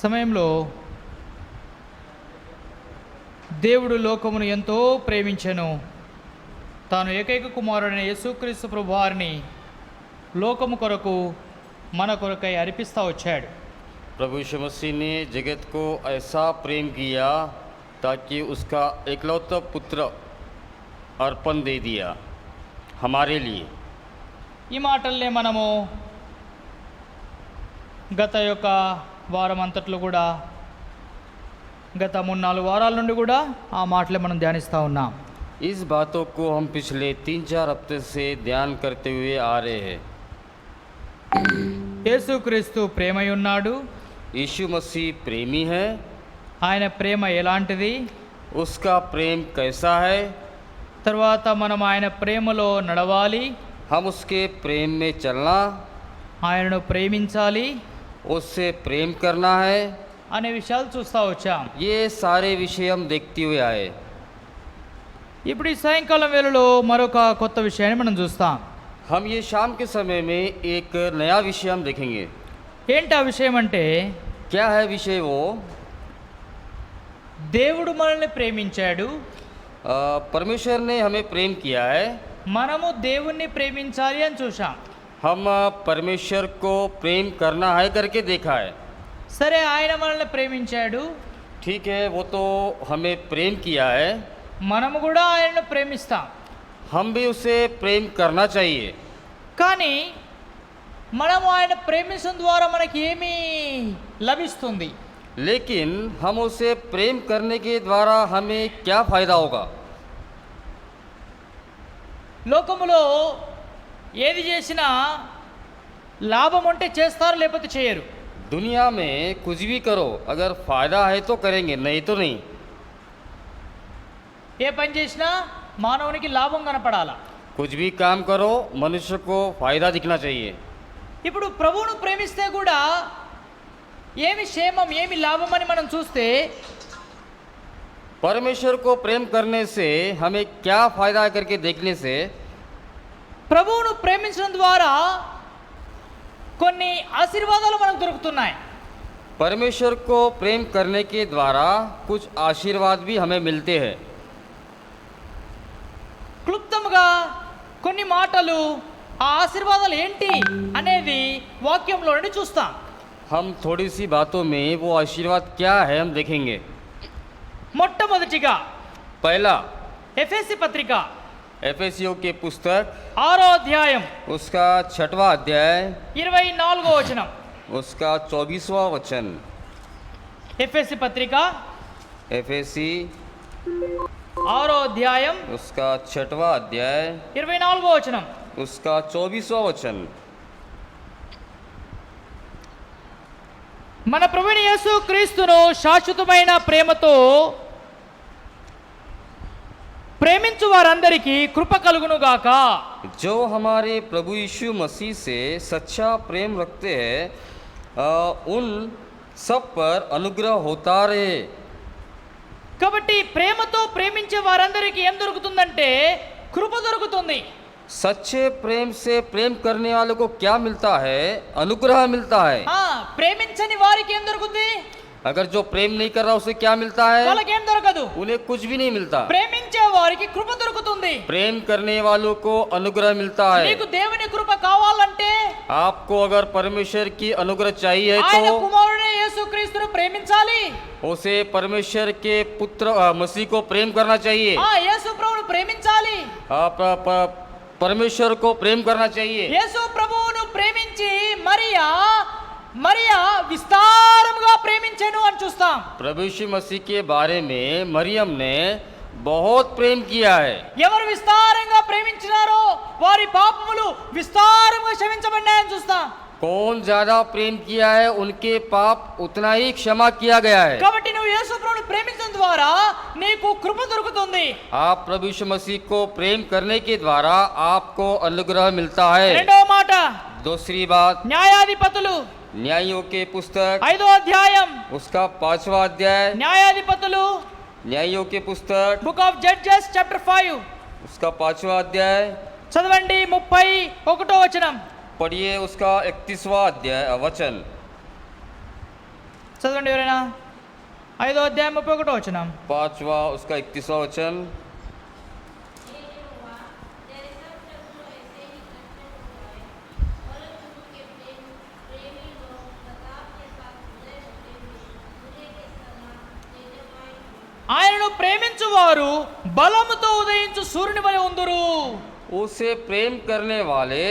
సమయంలో దేవుడు లోకమును ఎంతో ప్రేమించెను, తాను ఏకైక కుమారుడైన యేసుక్రీస్తు ప్రభువారిని లోకము కొరకు మన కొరకై అర్పిస్తూ వచ్చాడు. प्रभु यीशु मसीह ने जगत को ऐसा प्रेम किया ताकि उसका एकलौता पुत्र अर्पण दे दिया हमारे लिए। ఈ మాటల్నే మనము గత యొక్క వారం అంతట్లో కూడా గత 3-4 వారాల నుండి కూడా ఆ మాటలే మనం ధ్యానిస్తూ ఉన్నాం. इस बातों को हम पिछले 3-4 हफ्ते से ध्यान करते हुए आ रहे हैं। యేసుక్రీస్తు ప్రేమై ఉన్నాడు. यीशु मसीह प्रेमी है। ఆయన ప్రేమ ఎలాంటిది, उसका प्रेम कैसा है, తర్వాత మనం ఆయన ప్రేమలో నడవాలి, हम उसके प्रेम में चलना, ఆయనను ప్రేమించాలి उससे प्रेम करना है, అనే విషయాలు చూస్తూ వచ్చాం. ये सारे विषय हम देखते हुए आए। ఇప్పుడు ఈ సాయంకాలం వేళలో మరొక కొత్త విషయాన్ని మనం చూస్తాం. हम ये शाम के समय में एक नया विषय हम देखेंगे। ఏంటి ఆ విషయం అంటే, क्या है विषय वो? దేవుడు మనల్ని ప్రేమించాడు, परमेश्वर ने हमें प्रेम किया है। మనము దేవుణ్ణి ప్రేమించాలి అని చూసాం. हम परमेश्वर को प्रेम करना है करके देखा है। సరే, ఆయన మనల్ని ప్రేమించాడు, ठीक है, वो तो हमें प्रेम किया है, మనము కూడా ఆయనను ప్రేమిస్తాం. हम भी उसे प्रेम करना चाहिए। కానీ మనము ఆయన ప్రేమించడం ద్వారా మనకి ఏమీ లభిస్తుంది? लेकिन हम उसे प्रेम करने के द्वारा हमें क्या फ़ायदा होगा? లోకములో ఏది చేసినా లాభం ఉంటే చేస్తారు, లేకపోతే చేయరు. दुनिया में कुछ भी करो, अगर फ़ायदा है तो करेंगे, नहीं तो नहीं। ఏ పని చేసినా మానవునికి లాభం కనపడాలా. कुछ भी काम करो, मनुष्य को फ़ायदा दिखना चाहिए। ఇప్పుడు ప్రభువును ప్రేమిస్తే కూడా ఏమి క్షేమం, ఏమి లాభం అని మనం చూస్తే, परमेश्वर को प्रेम करने से हमें क्या फ़ायदा है करके देखने से, ప్రభువును ప్రేమించడం ద్వారా కొన్ని ఆశీర్వాదాలు మనకు దొరుకుతున్నాయి. परमेश्वर को प्रेम करने के द्वारा कुछ आशीर्वाद भी हमें मिलते हैं। క్లుప్తంగా కొన్ని మాటలు ఆ ఆశీర్వాదాలు ఏంటి అనేది వాక్యంలో నుండి చూస్తాం. हम थोड़ी सी बातों में वो आशीर्वाद क्या है हम देखेंगे। మొట్టమొదటిగా पहला, ఎఫెసీ పత్రిక एफेसियों के पुस्तक 6వ అధ్యాయం उसका 6वां अध्याय 24వ వచనం. उसका 24वां वचन। ఎఫెసీ పత్రిక एफेसी 6వ అధ్యాయం उसका 6वां अध्याय 24వ వచనం. उसका 24वां वचन। మన ప్రభువైన యేసు క్రీస్తును శాశ్వతమైన ప్రేమతో ప్రేమించు వారందరికీ కృప కలుగును గాక. जो हमारे प्रभु यीशु मसीह से सच्चा प्रेम रखते हैं उन सब पर अनुग्रह होता रहे। కాబట్టి ప్రేమతో ప్రేమించే వారందరికీ ఏం దొరుకుతుందంటే కృప దొరుకుతుంది. सच्चे प्रेम से प्रेम करने वालों को क्या मिलता है? अनुग्रह मिलता है। ప్రేమించని వారికి ఏం దొరుకుతుంది? अगर जो प्रेम नहीं कर रहा उसे क्या मिलता है? వాళ్ళకి ఏం దొరకదు. उन्हें कुछ भी नहीं मिलता। ప్రేమించే వారికి కృప దొరుకుతుంది. प्रेम करने वालों को अनुग्रह मिलता है। నీకు దేవుని కృప కావాలంటే आपको अगर परमेश्वर की अनुग्रह चाहिए ఆయన तो కుమారుడైన యేసుక్రీస్తును ప్రేమించాలి. उसे परमेश्वर के पुत्र मसीह को प्रेम करना चाहिए। యేసు ప్రభువును ప్రేమించాలి. आप परमेश्वर को प्रेम करना चाहिए। యేసు ప్రభువును ప్రేమించి మరియా విస్తారముగా ప్రేమించెను అని చూస్తాం. प्रभु यीशु मसीह के बारे में मरियम ने बहुत प्रेम किया है। ఎవరు విస్తారంగా ప్రేమించినారో వారి పాపములు విస్తారముగా క్షమించబడినాయని చూస్తాం. कौन ज्यादा प्रेम किया है उनके पाप उतना ही क्षमा किया गया है। కాబట్టి నువ్వు యేసు ప్రభువును ప్రేమించడం ద్వారా నీకు కృప దొరుకుతుంది. आप प्रभु यीशु मसीह को प्रेम करने के द्वारा आपको अनुग्रह मिलता है। రెండవ మాట, दूसरी बात, న్యాయాధిపతులు न्यायों के पुस्तक 5వ అధ్యాయం, उसका 5वां अध्याय, న్యాయాధిపతులు न्यायों के पुस्तक బుక్ ఆఫ్ జడ్జెస్ చాప్టర్ 5 उसका 5वां अध्याय చదవండి 31వ వచనం. पढ़िए उसका 31वां अध्याय वचन। చదవండి ఎవరైనా. 5వ అధ్యాయం 31వ వచనం. 5वां उसका 31वां वचन। ఆయనను ప్రేమించువారు బలముతో ఉదయించు సూర్యుని వలె ఉందురు. उसे प्रेम करने वाले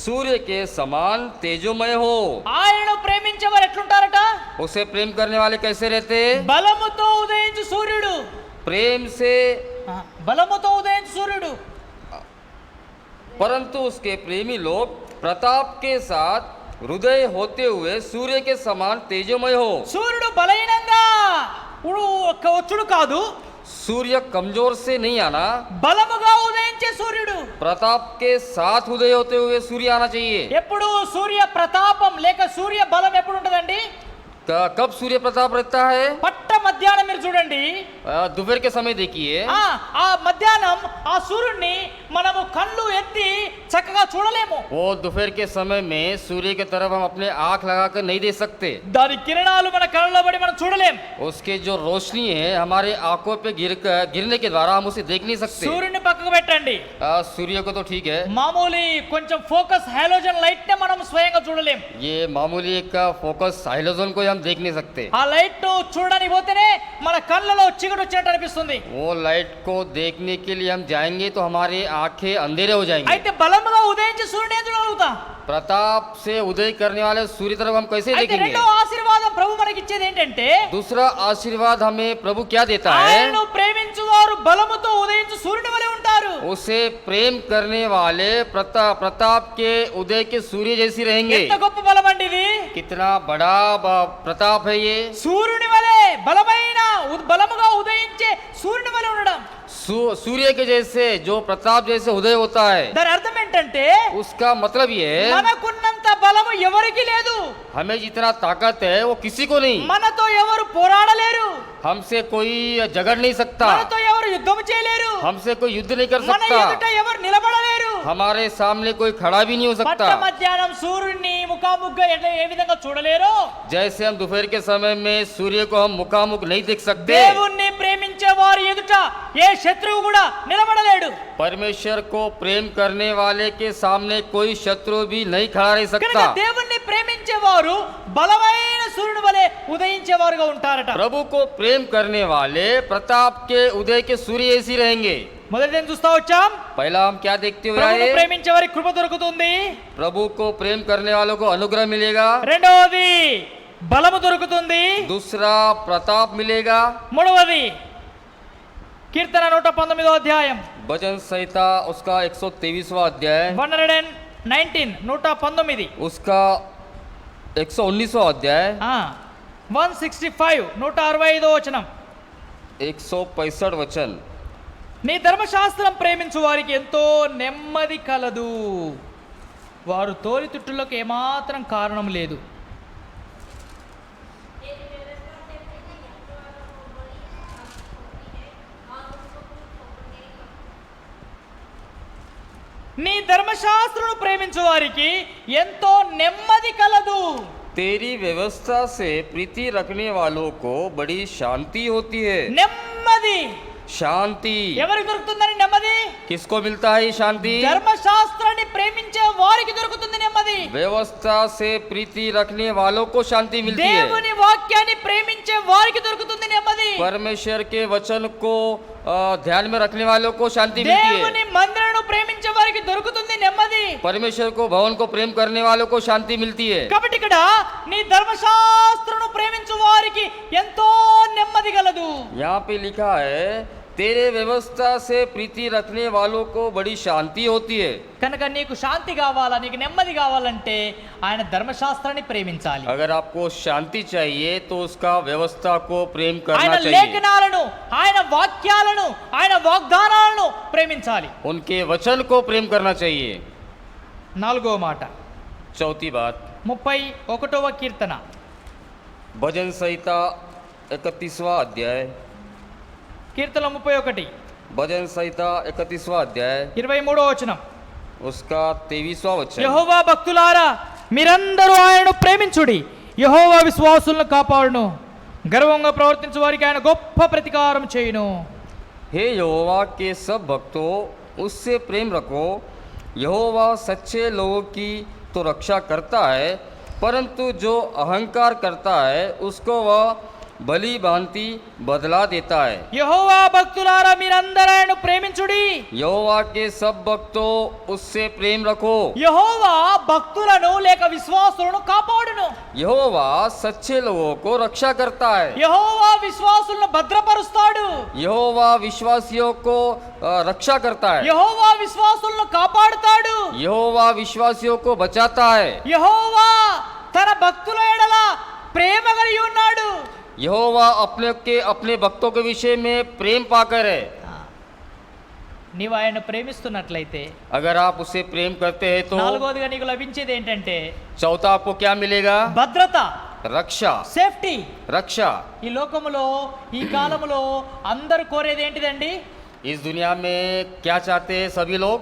सूर्य के समान तेजोमय हो। ఆయనను ప్రేమించేవారు ఎట్లుంటారట? उसे प्रेम करने वाले कैसे रहते? బలముతో ఉదయించు సూర్యుడు. प्रेम से, బలముతో ఉదయించు సూర్యుడు. परंतु उसके प्रेमी लोग प्रताप के साथ हृदय होते हुए सूर्य के समान तेजोमय हो। సూర్యుడు బలహీనంగా వచ్చుడు కాదు, सूर्य कमजोर से नहीं आना, బలముగా ఉదయించే సూర్యుడు. प्रताप के साथ उदय होते हुए सूर्य आना चाहिए। ఎప్పుడు సూర్య ప్రతాపం లేక సూర్య బలం ఎప్పుడు ఉంటదండి? कब सूर्य प्रताप रहता है? పట్ట మధ్యాహ్నం మీరు చూడండి. दोपहर के समय देखिए। ఆ మధ్యాహ్నం ఆ సూర్యుడిని మనము కళ్ళు ఎత్తి చక్కగా చూడలేము. वो दोपहर के समय में सूर्य की तरफ हम अपने आंख लगाकर नहीं देख सकते। దాని కిరణాలు మన కళ్ళలో పడి మనం చూడలేం. उसके जो रोशनी है हमारे आंखों पे गिरने के द्वारा हम उसे देख नहीं सकते। సూర్యుని పక్కకు పెట్టండి. सूर्य को तो ठीक है, మామూలు కొంచెం ఫోకస్ హైలోజన్ లైట్ నే మనం స్వయంగా చూడలేం. ये मामूली एक का फोकस हाइलोजन को हम देख नहीं सकते। ఆ లైట్ చూడడానికి పోతేనే మన కళ్ళలో చీకటి వచ్చినట్టు అనిపిస్తుంది. वो लाइट को देखने के लिए हम जाएंगे तो हमारी आंखें अंधेरे हो जाएंगे। అయితే బలముగా ఉదయించే సూర్యుని ఏం చూడగలుగుతాం? प्रताप से उदय करने वाले सूर्य तरफ हम कैसे అయితే देखेंगे? రెండో ఆశీర్వాదం ప్రభు మనకి ఇచ్చేది ఏంటంటే दूसरा आशीर्वाद हमें प्रभु क्या देता है? ఆయనను ప్రేమించువారు బలముతో ఉదయించు సూర్యుని వలె ఉంటారు. उसे प्रेम करने वाले प्रताप के उदय के सूर्य जैसी रहेंगे। ఎంత గొప్ప బలం అండి ఇది! कितना बड़ा प्रताप है ये। సూర్యుని వలె బలమైన బలముగా ఉదయించే సూర్యుని వలె ఉండడం. सूर्य के जैसे जो प्रताप जैसे उदय होता है, దాని అర్థం ఏంటంటే उसका मतलब ये है మనకున్నంత బలము ఎవరికి లేదు. हमें जितना ताकत है वो किसी को नहीं। మనతో ఎవరు పోరాడలేరు. हमसे कोई झगड़ नहीं सकता, మనతో ఎవరు యుద్ధం చేయలేరు. हमसे कोई युद्ध नहीं कर మన सकता, ఎదుట ఎవరు నిలబడలేరు. हमारे सामने कोई खड़ा भी नहीं हो పట్ట सकता। మధ్యాహ్నం సూర్యుడిని ముఖాముఖిగా ఏ విధంగా చూడలేరు, जैसे हम दोपहर के समय में सूर्य को हम मुखामुख नहीं देख सकते, దేవుణ్ణి ప్రేమించే వారి ఎదుట ఏ శత్రువు కూడా నిలబడలేడు. परमेश्वर को प्रेम करने वाले के सामने कोई शत्रु भी नहीं खड़ा रह కనుక सकता। దేవుణ్ణి ప్రేమించేవారు బలమైన సూర్యుని వలె ఉదయించేవారుగా ఉంటారట. प्रभु को प्रेम करने वाले प्रताप के उदय के सूर्य ऐसे रहेंगे। మొదటి చూస్తా వచ్చాం, पहला हम क्या देखते हुए ప్రభువును आए? ప్రేమించే వారికి కృప దొరుకుతుంది. प्रभु को प्रेम करने वालों को अनुग्रह मिलेगा। రెండవది బలము దొరుకుతుంది. दूसरा प्रताप मिलेगा। మూడవది కీర్తన 119వ అధ్యాయం भजन संहिता उसका 123वां अध्याय, 119 119 उसका 119वां अध्याय, 165 165వ వచనం. 165 वचन। నీ ధర్మశాస్త్రం ప్రేమించు వారికి ఎంతో నెమ్మది కలదు, వారు తోలితుట్టులకు ఏమాత్రం కారణం లేదు. నీ ధర్మశాస్త్రను ప్రేమించు వారికి ఎంతో నెమ్మది కలదు. तेरी व्यवस्था से प्रीति रखने वालों को बड़ी शांति होती है। నెమ్మది शांति ఎవరికి దొరుకుతుందని నెమ్మది? किसको मिलता है ये शांति? ధర్మశాస్త్రాన్ని ప్రేమించే వారికి దొరుకుతుంది నెమ్మది. व्यवस्था से प्रीति रखने वालों को शांति मिलती है। దేవుని వాక్యాన్ని ప్రేమించే వారికి దొరుకుతుంది నెమ్మది. परमेश्वर के वचन को ध्यान में रखने वालों को शांति मिलती है। దేవుని మందిరమును ప్రేమించే వారికి దొరుకుతుంది నెమ్మది. परमेश्वर को भवन को प्रेम करने वालों को शांति मिलती है। కాబట్టి ఇక్కడ నీ ధర్మశాస్త్రను ప్రేమించు వారికి ఎంతో నెమ్మది కలదు. यहाँ पे लिखा है तेरे व्यवस्था से प्रीति रखने वालों को बड़ी शांति होती है। కనుక నీకు శాంతి కావాలా, నీకు నెమ్మది కావాలంటే ఆయన ధర్మశాస్త్రాన్ని ప్రేమించాలి. अगर आपको शांति चाहिए तो उसका व्यवस्था को प्रेम ఆయన करना चाहिए। లేఖనాలను, ఆయన వాక్యాలను, ఆయన వాగ్దానాలను ప్రేమించాలి. उनके वचन को प्रेम करना चाहिए। నాలుగో మాట, चौथी बात, 31వ కీర్తన भजन संहिता 31वां अध्याय, కీర్తన 31 भजन संहिता 31वां अध्याय, 23వ వచనం. उसका 23वां वचन। యెహోవా భక్తులారా మీరందరూ ఆయనను ప్రేమించుడి, యెహోవా విశ్వాసులను కాపాడును, గర్వంగా ప్రవర్తించు వారికి ఆయన గొప్ప ప్రతికారం చేయును. हे यहोवा के सब भक्तों उससे प्रेम रखो। यहोवा सच्चे लोगों की तो रक्षा करता है, परंतु जो अहंकार करता है उसको वह भली भांति बदला देता है। యెహోవా భక్తులారా మీరందరూ ఆయనను ప్రేమించుడి. यहोवा के सब भक्तों उससे प्रेम रखो। యెహోవా భక్తులను లేక విశ్వాసులను కాపాడును. यहोवा सच्चे लोगों को रक्षा करता है। యెహోవా విశ్వాసులను భద్రపరుస్తాడు. यहोवा विश्वासियों को रक्षा करता है। యెహోవా విశ్వాసులను కాపాడుతాడు. यहोवा विश्वासियों को बचाता है। యెహోవా తన భక్తుల ఎడల ప్రేమ కలిగి ఉన్నాడు. यहोवा अपने भक्तों के विषय में प्रेम पाकर है। నీవు ఆయన ప్రేమిస్తున్నట్లయితే अगर आप उसे प्रेम करते हैं तो నాలుగోదిగా నీకు లభించేది ఏంటంటే चौथा आपको क्या मिलेगा? భద్రత, रक्षा। సేఫ్టీ. रक्षा। ఈ లోకములో ఈ కాలములో అందరూ కోరేది ఏంటిదండి? इस दुनिया में क्या चाहते हैं सभी लोग?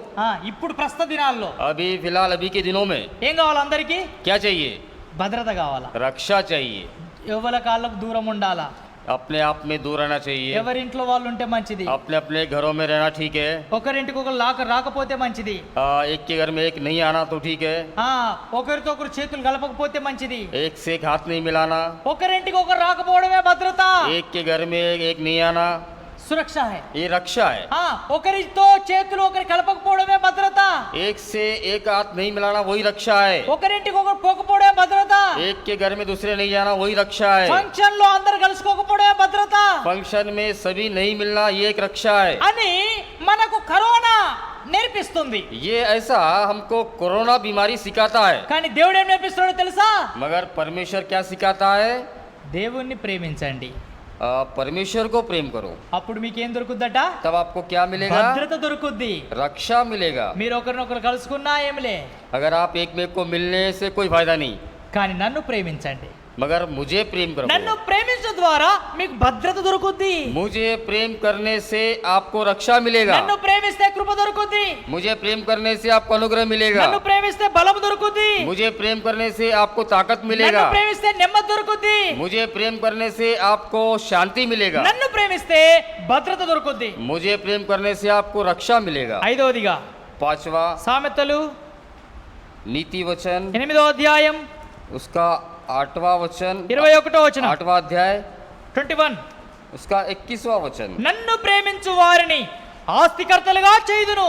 ఇప్పుడు ప్రస్తుత దినాల్లో अभी फिलहाल अभी के दिनों में ఏం కావాలి అందరికీ? क्या चाहिए? భద్రత కావాలా? रक्षा चाहिए। ఎవరి కాళ్ళకు దూరం ఉండాలా? अपने आप में दूर रहना चाहिए। ఎవరింట్లో వాళ్ళు ఉంటే మంచిది. अपने अपने घरों में रहना ठीक है। ఒకరింటికి ఒకరు రాకపోతే మంచిది. एक के घर में एक नहीं आना तो ठीक है। ఒకరితో ఒకరు చేతులు కలపకపోతే మంచిది. एक से एक हाथ नहीं मिलाना। ఒకరింటికి ఒకరు రాకపోవడమే భద్రత. एक के घर में एक नहीं आना, సురక్ష है. ये रक्षा है। ఒకరితో చేతులు ఒకరు కలపకపోవడమే భద్రత. एक से एक हाथ नहीं मिलाना वही रक्षा है। ఒకరింటికి ఒకరు పోకపోవడమే భద్రత. एक के घर में दूसरे नहीं जाना वही रक्षा है। ఫంక్షన్ లో అందరు కలుసుకోకపోవడమే భద్రత फंक्शन में सभी नहीं मिलना ये एक रक्षा है। అని మనకు కరోనా నేర్పిస్తుంది. ये ऐसा हमको कोरोना बीमारी सिखाता है। కానీ దేవుడు ఏం నేర్పిస్తున్నాడో తెలుసా? मगर परमेश्वर क्या सिखाता है? దేవుణ్ణి ప్రేమించండి, परमेश्वर को प्रेम करो, అప్పుడు మీకేం దొరుకుద్దట? तब आपको क्या मिलेगा? భద్రత దొరుకుద్ది. रक्षा मिलेगा। మీరు ఒకరినొకరు కలుసుకున్నా ఏమిలే, अगर आप एक में को मिलने से कोई फायदा नहीं, కానీ నన్ను ప్రేమించండి. मगर मुझे प्रेम నన్ను करो। ప్రేమించడం ద్వారా మీకు భద్రత దొరుకుద్ది. मुझे प्रेम करने से आपको रक्षा मिलेगा। నన్ను ప్రేమిస్తే కృప దొరుకుద్ది. मुझे प्रेम करने से आपको अनुग्रह मिलेगा। నన్ను ప్రేమిస్తే బలం దొరుకుద్ది. मुझे प्रेम करने से आपको ताकत నన్ను मिलेगा। ప్రేమిస్తే నెమ్మది దొరుకుద్ది. मुझे प्रेम करने से आपको शांति मिलेगा। నన్ను ప్రేమిస్తే భద్రత దొరుకుద్ది. मुझे प्रेम करने से आपको रक्षा मिलेगा। ఐదవదిగా पांचवा సామెతలు नीति वचन 8వ అధ్యాయం उसका 8वां वचन 21వ వచనం 8वां अध्याय 21 उसका 21वां वचन। నన్ను ప్రేమించు వారిని ఆస్తికర్తలుగా చేయుదును,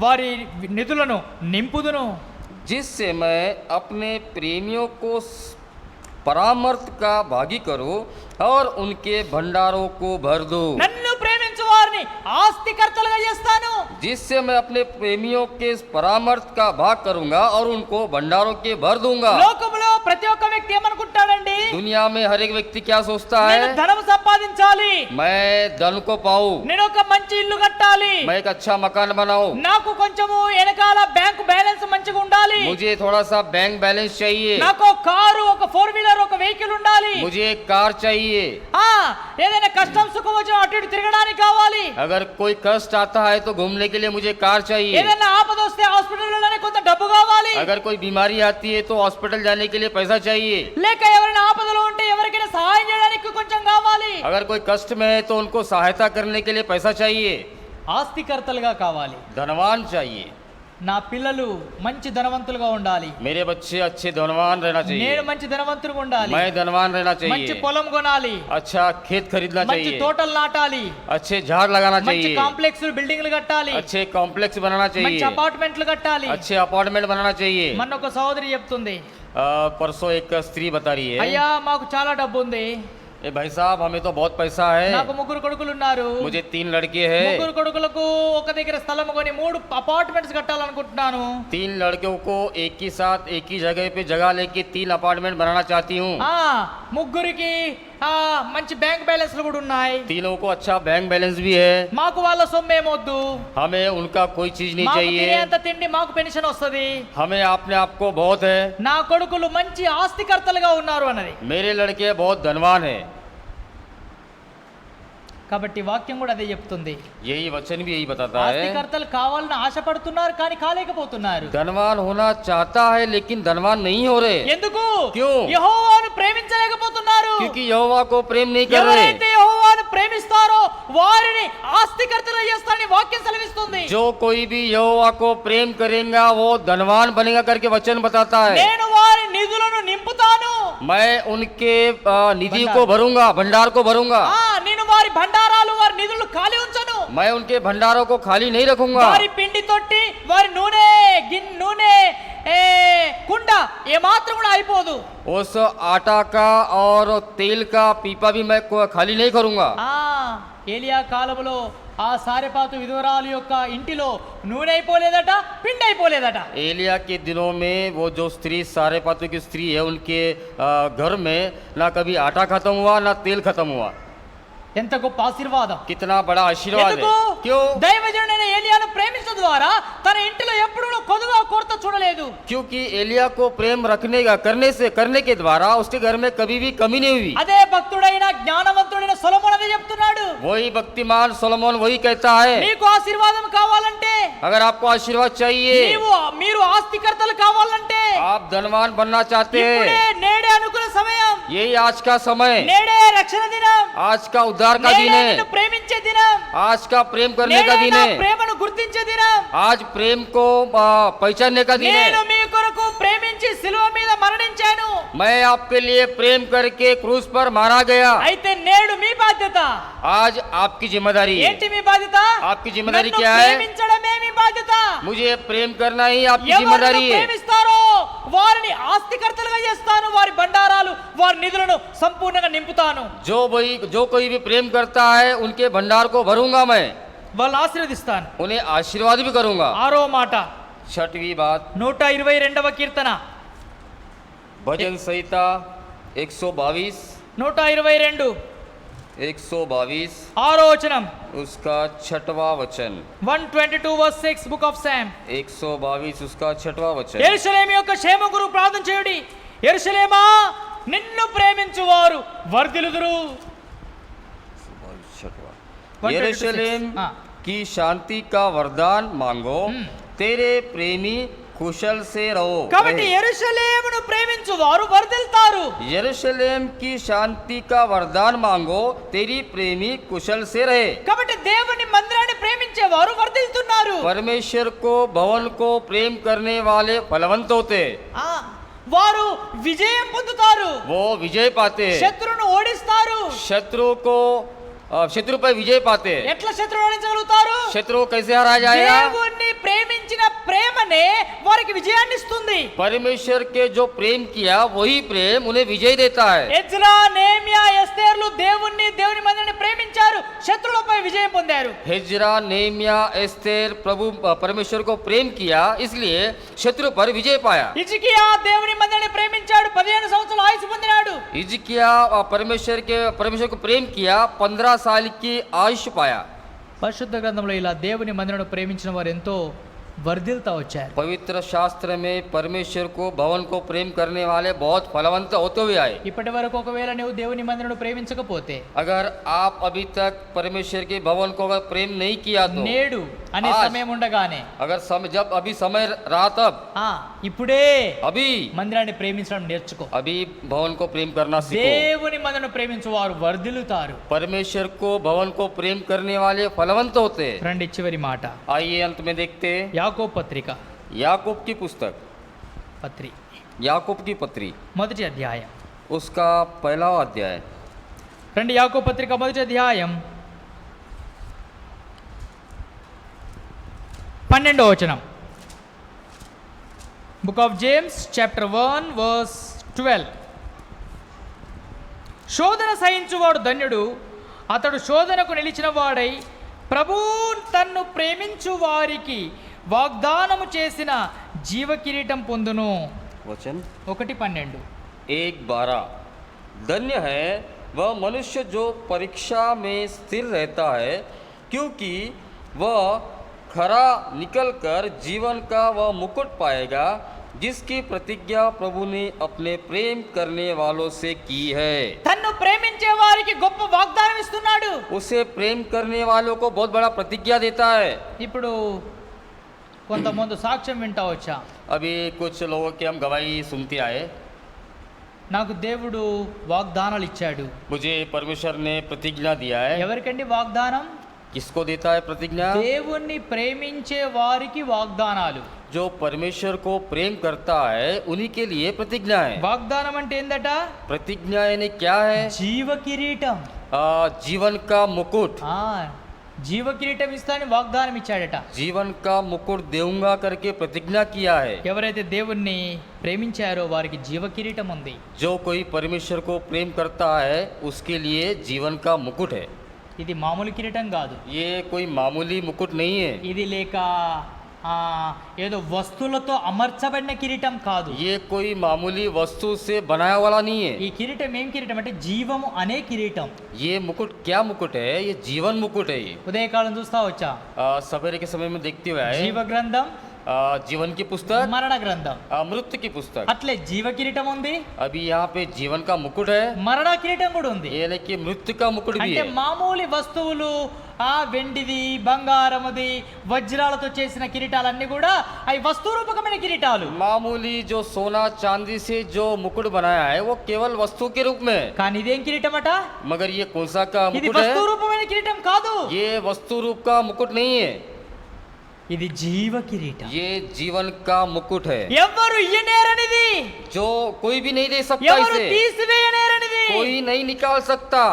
వారి నిధులను నింపుదును. जिससे मैं अपने प्रेमियों को परामर्थ का भागी करूं और उनके भंडारों को भर दूं। నన్ను ప్రేమించు వారిని ఆస్తికర్తలుగా చేస్తాను. जिससे मैं अपने प्रेमियों के परामर्थ का भाग करूंगा और उनको भंडारों के भर दूंगा। లోకములో ప్రతి ఒక్క వ్యక్తి ఏమనుకుంటాడండి? दुनिया में हर एक व्यक्ति क्या सोचता నేను है? ధనం సంపాదించాలి, मैं धन को पाऊं, నేను ఒక మంచి ఇల్లు కట్టాలి, मैं एक अच्छा मकान बनाऊं, నాకు కొంచెము వెనకాల బ్యాంకు బ్యాలెన్స్ మంచిగా ఉండాలి, मुझे थोड़ा सा बैंक बैलेंस चाहिए, నాకు ఒక కారు, ఒక 4 వీలర్, ఒక వెహికల్ ఉండాలి. मुझे एक कार चाहिए। ఏదైనా కష్టం సుఖం వచ్చిన అటు ఇటు తిరగడానికి కావాలి. अगर कोई कष्ट आता है तो घूमने के लिए मुझे कार चाहिए। ఏదైనా ఆపద వస్తే హాస్పిటల్ వెళ్ళడానికి కొంత డబ్బు కావాలి. अगर कोई बीमारी आती है तो हॉस्पिटल जाने के लिए पैसा चाहिए। లేక ఎవరైనా ఆపదలో ఉంటే ఎవరికైనా సహాయం చేయడానికి కొంచెం కావాలి. अगर कोई कष्ट में है तो उनको सहायता करने के लिए पैसा चाहिए। ఆస్తికర్తలుగా కావాలి. धनवान चाहिए। నా పిల్లలు మంచి ధనవంతులుగా ఉండాలి. मेरे बच्चे अच्छे धनवान रहना నేను चाहिए। మంచి ధనవంతులుగా ఉండాలి. मैं धनवान रहना మంచి चाहिए। పొలం కొనాలి, अच्छा खेत खरीदना మంచి चाहिए। తోటలు నాటాలి, अच्छे झाड़ लगाना మంచి चाहिए। కాంప్లెక్స్ బిల్డింగ్లు కట్టాలి, अच्छे कॉम्प्लेक्स बनाना మంచి चाहिए। అపార్ట్మెంట్లు కట్టాలి. अच्छे अपार्टमेंट बनाना चाहिए। మొన్న ఒక సహోదరి చెప్తుంది, परसों एक स्त्री बता रही है, అయ్యా మాకు చాలా డబ్బు ఉంది, ए भाई साहब हमें तो बहुत पैसा నాకు है, 3 కొడుకులు ఉన్నారు, मुझे 3 लड़के हैं, 3 కొడుకులకు ఒక దగ్గర స్థలం కొని 3 అపార్ట్మెంట్స్ కట్టాలనుకుంటున్నాను. 3 लड़कों को एक ही साथ एक ही जगह पे जगह लेके 3 अपार्टमेंट बनाना चाहती हूँ। ముగ్గురికి మంచి బ్యాంక్ బ్యాలెన్స్లు కూడా ఉన్నాయి. तीनों को अच्छा बैंक बैलेंस भी है। మాకు వాళ్ళ సొమ్మేమొద్దు, हमें उनका कोई चीज नहीं మాకు चाहिए। తినేంత తిండి, మాకు పెన్షన్ వస్తది. हमें अपने आप को बहुत है। నా కొడుకులు మంచి ఆస్తికర్తలుగా ఉన్నారు అన్నది. मेरे लड़के बहुत धनवान है। కాబట్టి వాక్యం కూడా అదే చెప్తుంది. यही वचन भी यही बताता है। ఆస్తికర్తలు కావాలని ఆశపడుతున్నారు కానీ కాలేకపోతున్నారు. धनवान होना चाहता है लेकिन धनवान नहीं हो रहे। ఎందుకు? क्यों? యెహోవాను ప్రేమించలేకపోతున్నారు. क्योंकि यहोवा को प्रेम नहीं कर रहे। ఎవరైతే యెహోవాను ప్రేమిస్తారో వారిని ఆస్తికర్తలుగా చేస్తారని వాక్యం సెలవిస్తుంది. जो कोई भी यहोवा को प्रेम करेगा वो धनवान बनेगा करके वचन बताता है। నేను వారి నిధులను నింపుతాను. मैं उनके निधि को भरूंगा, भंडार को भरूंगा। నేను వారి భండారాలు, వారి నిధులు ఖాళీ ఉంచను. मैं उनके भंडारों को खाली नहीं रखूंगा। వారి పిండి తొట్టి, వారి నూనె నూనె కుండ ఏమాత్రం కూడా అయిపోదు. उस आटा का और तेल का पीपा भी मैं खाली नहीं करूंगा। ఏలియా కాలంలో ఆ సారెపాతు విధవరాలు యొక్క ఇంటిలో నూనె అయిపోలేదట, పిండి అయిపోలేదట. एलिया के दिनों में वो जो स्त्री सारेपातों की स्त्री है उनके घर में ना कभी आटा खत्म हुआ ना तेल खत्म हुआ। ఎంత గొప్ప ఆశీర్వాదం. कितना बड़ा आशीर्वाद ఎందుకు? है। क्यों? దైవజనుడైన ఏలియాను ప్రేమించడం ద్వారా తన ఇంటిలో ఎప్పుడూ కొదువ కొరత చూడలేదు. क्योंकि एलिया को प्रेम करने के द्वारा उसके घर में कभी भी कमी नहीं हुई। అదే భక్తుడైన జ్ఞానవంతుడైన సొలొమోను అదే చెప్తున్నాడు. वही भक्तिमान सोलोमन वही कहता है, మీకు ఆశీర్వాదం కావాలంటే, अगर आपको आशीर्वाद चाहिए, మీరు ఆస్తికర్తలు కావాలంటే, आप धनवान बनना चाहते ఇప్పుడే हैं, నేడే అనుకున్న సమయం, यही आज का समय, నేడే రక్షణ దినం, आज का उद्धार का दिन నేడే है, నిన్ను ప్రేమించే దినం, आज का प्रेम करने का నేడే दिन నా है, ప్రేమను గుర్తించే దినం. आज प्रेम को पहचानने का दिन నేను है। మీ కొరకు ప్రేమించి సిలువ మీద మరణించాను. मैं आपके लिए प्रेम करके क्रूस पर मारा गया। అయితే నేడు మీ బాధ్యత आज आपकी जिम्मेदारी है। ఏంటి? మీ బాధ్యత आपकी जिम्मेदारी నన్ను क्या है? ప్రేమించడమే మీ బాధ్యత. मुझे प्रेम करना ही आपकी ఎవరు जिम्मेदारी है। ప్రేమిస్తారో వారిని ఆస్తికర్తలుగా చేస్తాను, వారి బండారాలు, వారి నిధులను సంపూర్ణంగా నింపుతాను. जो कोई भी प्रेम करता है उनके भंडार को भरूंगा मैं, వాళ్ళు ఆశీర్వదిస్తాను. उन्हें आशीर्वाद भी करूंगा। 6వ మాట, 6वीं बात, 122వ కీర్తన, भजन संहिता 122 122 122 6వ వచనం, उसका 6वां वचन, 122:6 బుక్ ఆఫ్ సామ్. 122 उसका 6वां वचन। యెరూషలేము యొక్క క్షేమం కొరకు ప్రార్థన చేయుడి, యెరూషలేమా నిన్ను ప్రేమించువారు వర్ధిల్లుదురు. 126. यरूशलेम हाँ। की शांति का वरदान मांगो, तेरे प्रेमी कुशल से रहो। కాబట్టి యెరూషలేమును ప్రేమించువారు వర్ధిల్లుతారు. यरूशलेम की शांति का वरदान मांगो, तेरी प्रेमी कुशल से रहे। కాబట్టి దేవుని మందిరాన్ని ప్రేమించేవారు వర్ధిల్లుతున్నారు. परमेश्वर को भवन को प्रेम करने वाले फलवंत होते, ఆ, వారు విజయం పొందుతారు, वो विजय पाते, శత్రువును ఓడిస్తారు. शत्रु पर विजय पाते। ఎట్లా శత్రువు ఓడించగలుగుతారు? शत्रु को कैसे हराया जाएगा? దేవుణ్ణి ప్రేమించిన ప్రేమనే వారికి విజయాన్ని ఇస్తుంది. परमेश्वर के जो प्रेम किया वही प्रेम उन्हें विजय देता है। ఎజ్రా, నెహెమ్యా, ఎస్తేర్లు దేవుని మందిరాన్ని ప్రేమించారు, శత్రువులపై విజయం పొందారు. हिजरा, नेमिया, एस्तेर प्रभु परमेश्वर को प्रेम किया, इसलिए शत्रु पर विजय पाया। హిజ్కియా దేవుని మందిరాన్ని ప్రేమించాడు, 15 సంవత్సరాల ఆయుసు పొందినాడు. हिजकिया परमेश्वर को प्रेम किया, 15 साल की आयुष पाया। పరిశుద్ధ గ్రంథంలో ఇలా దేవుని మందిరాన్ని ప్రేమించిన వారు ఎంతో వర్ధిల్తా వచ్చారు. पवित्र शास्त्र में परमेश्वर को भवन को प्रेम करने वाले बहुत फलवंत होते हुए आए। ఇప్పటి వరకు ఒకవేళ నువ్వు దేవుని మందిరాన్ని ప్రేమించకపోతే, अगर आप अभी तक परमेश्वर के भवन को अगर प्रेम नहीं किया तो నేడు అనే आज, సమయం ఉండగానే अगर जब अभी समय रहा तब ఇప్పుడే अभी మందిరాన్ని ప్రేమించడం నేర్చుకో. अभी भवन को प्रेम करना सीखो। దేవుని మందిరాన్ని ప్రేమించు వారు వర్ధిల్లుతారు. परमेश्वर को भवन को प्रेम करने वाले फलवंत होते। రండి చివరి మాట, आइए अंत में देखते యాకోబు పత్రిక याकूब की पुस्तक, याकूब की पत्री, మొదటి అధ్యాయం. उसका पहला अध्याय। రండి యాకోబు పత్రిక మొదటి అధ్యాయం 12వ వచనం. Book of James chapter 1 verse 12. శోధన సహించువాడు ధన్యుడు, అతడు శోధనకు నిలిచిన వాడై ప్రభు తన్ను ప్రేమించు వారికి వాగ్దానము చేసిన జీవ కిరీటం పొందును. वचन 1:12. 1:12। धन्य है वह मनुष्य जो परीक्षा में स्थिर रहता है, क्योंकि वह खरा निकलकर जीवन का वह मुकुट पाएगा, जिसकी प्रतिज्ञा प्रभु ने अपने प्रेम करने वालों से की है। తన్ను ప్రేమించే వారికి గొప్ప వాగ్దానం ఇస్తున్నాడు. उसे प्रेम करने वालों को बहुत बड़ा प्रतिज्ञा देता है। ఇప్పుడు కొంతమంది సాక్ష్యం వింటా వచ్చా, अभी कुछ लोगों की हम गवाही सुनते आए। నాకు దేవుడు వాగ్దానాలు ఇచ్చాడు. मुझे परमेश्वर ने प्रतिज्ञा दिया है। ఎవరికండి వాగ్దానం? किसको देता है प्रतिज्ञा? దేవుణ్ణి ప్రేమించే వారికి వాగ్దానాలు. जो परमेश्वर को प्रेम करता है उन्हीं के लिए प्रतिज्ञा है। వాగ్దానం అంటే ఏందట? प्रतिज्ञा यानी क्या है? జీవ కిరీటం. जीवन का मुकुट। జీవ కిరీటం ఇస్తానని వాగ్దానం ఇచ్చాడట. जीवन का मुकुट देऊंगा करके प्रतिज्ञा किया है। ఎవరైతే దేవుణ్ణి ప్రేమించారో వారికి జీవ కిరీటం ఉంది. जो कोई परमेश्वर को प्रेम करता है उसके लिए जीवन का मुकुट है। ఇది మామూలు కిరీటం కాదు. ये कोई मामूली मुकुट नहीं है। ఇది లేక ఏదో వస్తువులతో అమర్చబడిన కిరీటం కాదు. ये कोई मामूली वस्तु से बनाया वाला नहीं है। ఈ కిరీటం ఏం కిరీటం అంటే జీవము అనే కిరీటం. ये मुकुट क्या मुकुट है? ये जीवन मुकुट है। ये ఉదయకాలం చూస్తా వచ్చా, सवेरे के समय में देखते हुए आए। జీవ గ్రంథం, जीवन की पुस्तक, మరణ గ్రంథం. मृत्यु की पुस्तक। అట్లే జీవ కిరీటం ఉంది, अभी यहाँ पे जीवन का मुकुट है, మరణ కిరీటం కూడా ఉంది. ये नहीं कि मृत्यु का मुकुट भी అంటే है। మామూలు వస్తువులు, వెండిది, బంగారముది, వజ్రాలతో చేసిన కిరీటాలన్నీ కూడా అవి వస్తు రూపకమైన కిరీటాలు. मामूली जो सोना चांदी से जो मुकुट बनाया है वो केवल वस्तु के रूप में है। కానీ ఇదేం కిరీటం అట? मगर ये कौन सा का ఇది मुकुट వస్తు है? రూపమైన కిరీటం కాదు, ये वस्तु रूप का मुकुट नहीं है, ఇది జీవ కిరీటం. ये जीवन का मुकुट है। ఎవరు ఇయ్యనేరనిది, जो कोई भी नहीं दे सकता ఎవరు इसे, తీసివేయనేరనిది. कोई नहीं निकाल सकता।